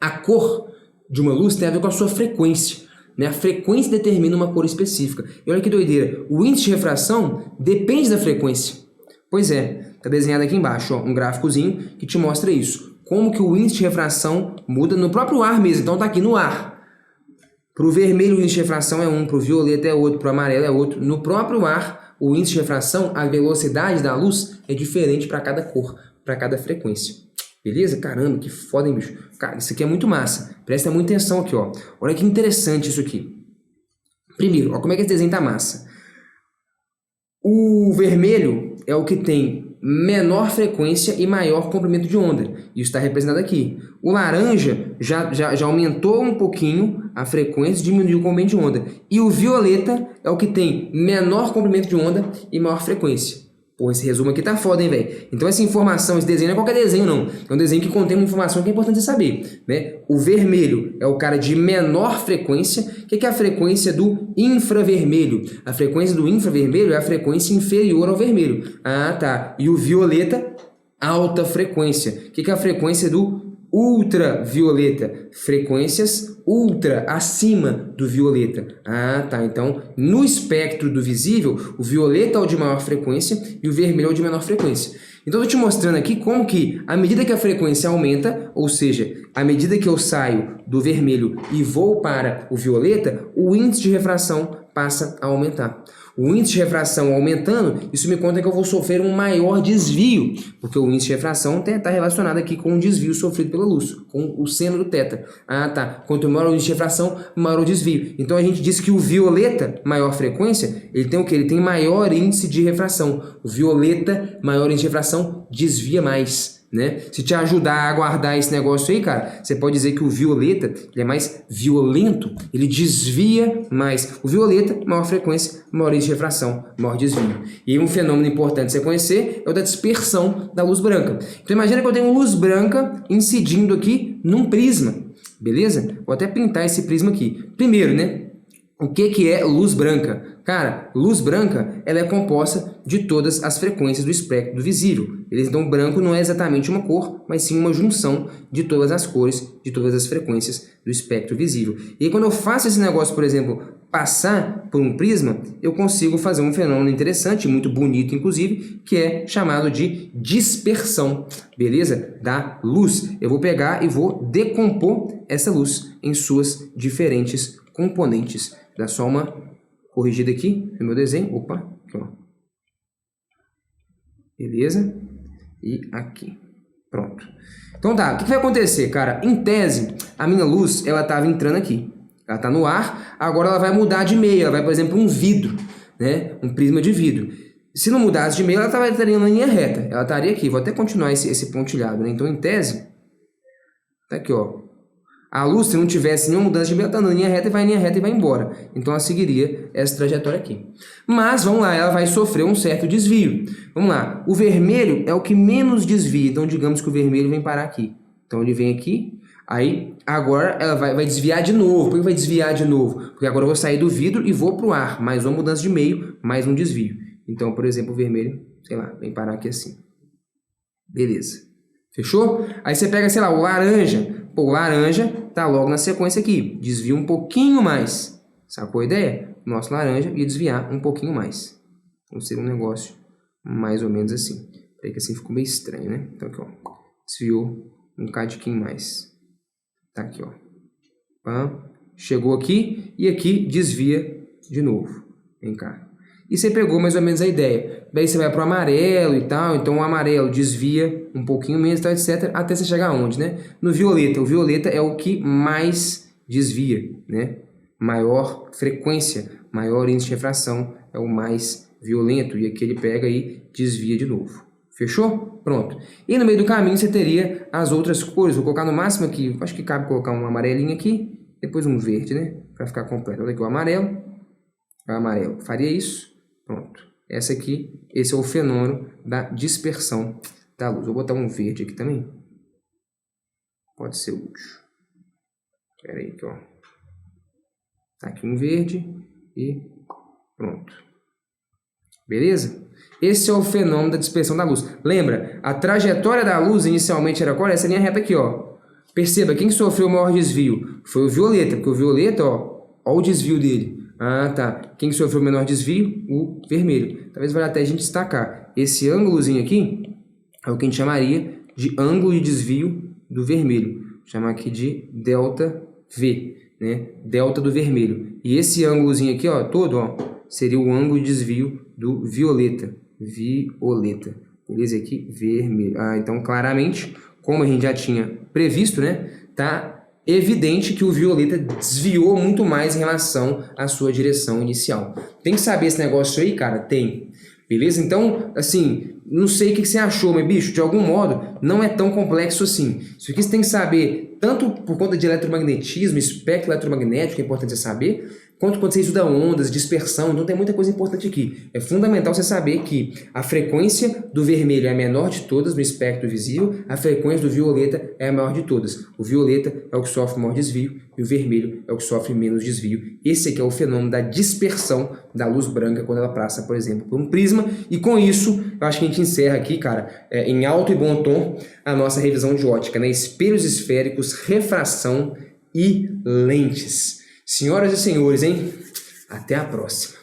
a cor de uma luz tem a ver com a sua frequência, né? A frequência determina uma cor específica. E olha que doideira, o índice de refração depende da frequência. Pois é, tá desenhado aqui embaixo, ó, um gráficozinho que te mostra isso. Como que o índice de refração muda no próprio ar mesmo. Então tá aqui no ar. Para o vermelho o índice de refração é um, para o violeta é outro, para o amarelo é outro. No próprio ar, o índice de refração, a velocidade da luz é diferente para cada cor, para cada frequência. Beleza? Caramba, que foda, hein, bicho? Cara, isso aqui é muito massa. Presta muita atenção aqui, ó. Olha que interessante isso aqui. Primeiro, ó, como é que esse desenho tá massa. O vermelho é o que tem menor frequência e maior comprimento de onda. Isso está representado aqui. O laranja já aumentou um pouquinho a frequência e diminuiu o comprimento de onda. E o violeta é o que tem menor comprimento de onda e maior frequência. Pô, esse resumo aqui tá foda, hein, velho? Então essa informação, esse desenho não é qualquer desenho, não. É um desenho que contém uma informação que é importante você saber, né? O vermelho é o cara de menor frequência. O que é a frequência do infravermelho? A frequência do infravermelho é a frequência inferior ao vermelho. Ah, tá. E o violeta, alta frequência. O que é a frequência do ultravioleta? Frequências ultra, acima do violeta. Ah, tá. Então, no espectro do visível, o violeta é o de maior frequência e o vermelho é o de menor frequência. Então, eu estou te mostrando aqui como que, à medida que a frequência aumenta, ou seja, à medida que eu saio do vermelho e vou para o violeta, o índice de refração passa a aumentar. O índice de refração aumentando, isso me conta que eu vou sofrer um maior desvio, porque o índice de refração está relacionado aqui com o desvio sofrido pela luz, com o seno do θ. Ah, tá. Quanto maior o índice de refração, maior o desvio. Então a gente diz que o violeta, maior frequência, ele tem o quê? Ele tem maior índice de refração. O violeta, maior índice de refração, desvia mais, né? Se te ajudar a guardar esse negócio aí, cara, você pode dizer que o violeta ele é mais violento, ele desvia mais. O violeta, maior frequência, maior índice de refração, maior desvio. E um fenômeno importante você conhecer é o da dispersão da luz branca. Então imagina que eu tenho luz branca incidindo aqui num prisma, beleza? Vou até pintar esse prisma aqui. Primeiro, né? O que é luz branca? Cara, luz branca ela é composta de todas as frequências do espectro do visível. Então, branco não é exatamente uma cor, mas sim uma junção de todas as cores, de todas as frequências do espectro visível. E aí, quando eu faço esse negócio, por exemplo, passar por um prisma, eu consigo fazer um fenômeno interessante, muito bonito, inclusive, que é chamado de dispersão, beleza? Da luz. Eu vou pegar e vou decompor essa luz em suas diferentes componentes. Dá só uma corrigida aqui no meu desenho. Opa, aqui, ó. Beleza? E aqui. Pronto. Então tá, o que vai acontecer, cara? Em tese, a minha luz, ela estava entrando aqui. Ela está no ar, agora ela vai mudar de meio. Ela vai, por exemplo, um vidro, né? Um prisma de vidro. Se não mudasse de meio, ela estaria na linha reta. Ela estaria aqui. Vou até continuar esse pontilhado, né? Então, em tese, tá aqui, ó. A luz, se não tivesse nenhuma mudança de meio, ela está na linha reta e vai embora. Então, ela seguiria essa trajetória aqui. Mas, vamos lá, ela vai sofrer um certo desvio. Vamos lá, o vermelho é o que menos desvia. Então, digamos que o vermelho vem parar aqui. Então, ele vem aqui, aí, agora ela vai desviar de novo. Por que vai desviar de novo? Porque agora eu vou sair do vidro e vou para o ar. Mais uma mudança de meio, mais um desvio. Então, por exemplo, o vermelho, sei lá, vem parar aqui assim. Beleza. Fechou? Aí você pega, sei lá, o laranja. Pô, o laranja tá logo na sequência aqui. Desvia um pouquinho mais. Sacou a ideia? Nosso laranja ia desviar um pouquinho mais. Então seria um negócio mais ou menos assim. Peraí que assim ficou meio estranho, né? Então aqui, ó. Desviou um cadiquinho mais. Tá aqui, ó. Pã. Chegou aqui e aqui desvia de novo. Vem cá. E você pegou mais ou menos a ideia. Daí você vai para o amarelo e tal. Então o amarelo desvia um pouquinho menos, tal, etc. Até você chegar aonde, né? No violeta. O violeta é o que mais desvia, né? Maior frequência, maior índice de refração é o mais violento. E aqui ele pega e desvia de novo. Fechou? Pronto. E no meio do caminho você teria as outras cores. Vou colocar no máximo aqui. Acho que cabe colocar um amarelinho aqui. Depois um verde, né? Para ficar completo. Olha aqui o amarelo. O amarelo. Faria isso. Pronto. Esse é o fenômeno da dispersão da luz. Vou botar um verde aqui também. Pode ser útil. Espera aí, aqui, ó. Tá aqui um verde e pronto. Beleza? Esse é o fenômeno da dispersão da luz. Lembra, a trajetória da luz inicialmente era qual? Essa linha reta aqui, ó. Perceba, quem sofreu o maior desvio? Foi o violeta, porque o violeta, ó o desvio dele. Ah, tá. Quem sofreu o menor desvio? O vermelho. Talvez valha até a gente destacar. Esse ângulozinho aqui é o que a gente chamaria de ângulo de desvio do vermelho. Vou chamar aqui de delta V, né? Delta do vermelho. E esse ângulozinho aqui, ó, todo, ó, seria o ângulo de desvio do violeta. Violeta. Beleza? Aqui, vermelho. Ah, então, claramente, como a gente já tinha previsto, né? Tá evidente que o violeta desviou muito mais em relação à sua direção inicial. Tem que saber esse negócio aí, cara? Tem. Beleza? Então, assim, não sei o que você achou, mas, bicho, de algum modo, não é tão complexo assim. Isso aqui você tem que saber, tanto por conta de eletromagnetismo, espectro eletromagnético, é importante você saber, quanto quando você estuda ondas, dispersão, então tem muita coisa importante aqui. É fundamental você saber que a frequência do vermelho é a menor de todas no espectro visível, a frequência do violeta é a maior de todas. O violeta é o que sofre maior desvio e o vermelho é o que sofre menos desvio. Esse aqui é o fenômeno da dispersão da luz branca quando ela passa, por exemplo, por um prisma. E com isso, eu acho que a gente encerra aqui, cara, em alto e bom tom, a nossa revisão de ótica, né? Espelhos esféricos, refração e lentes. Senhoras e senhores, hein? Até a próxima.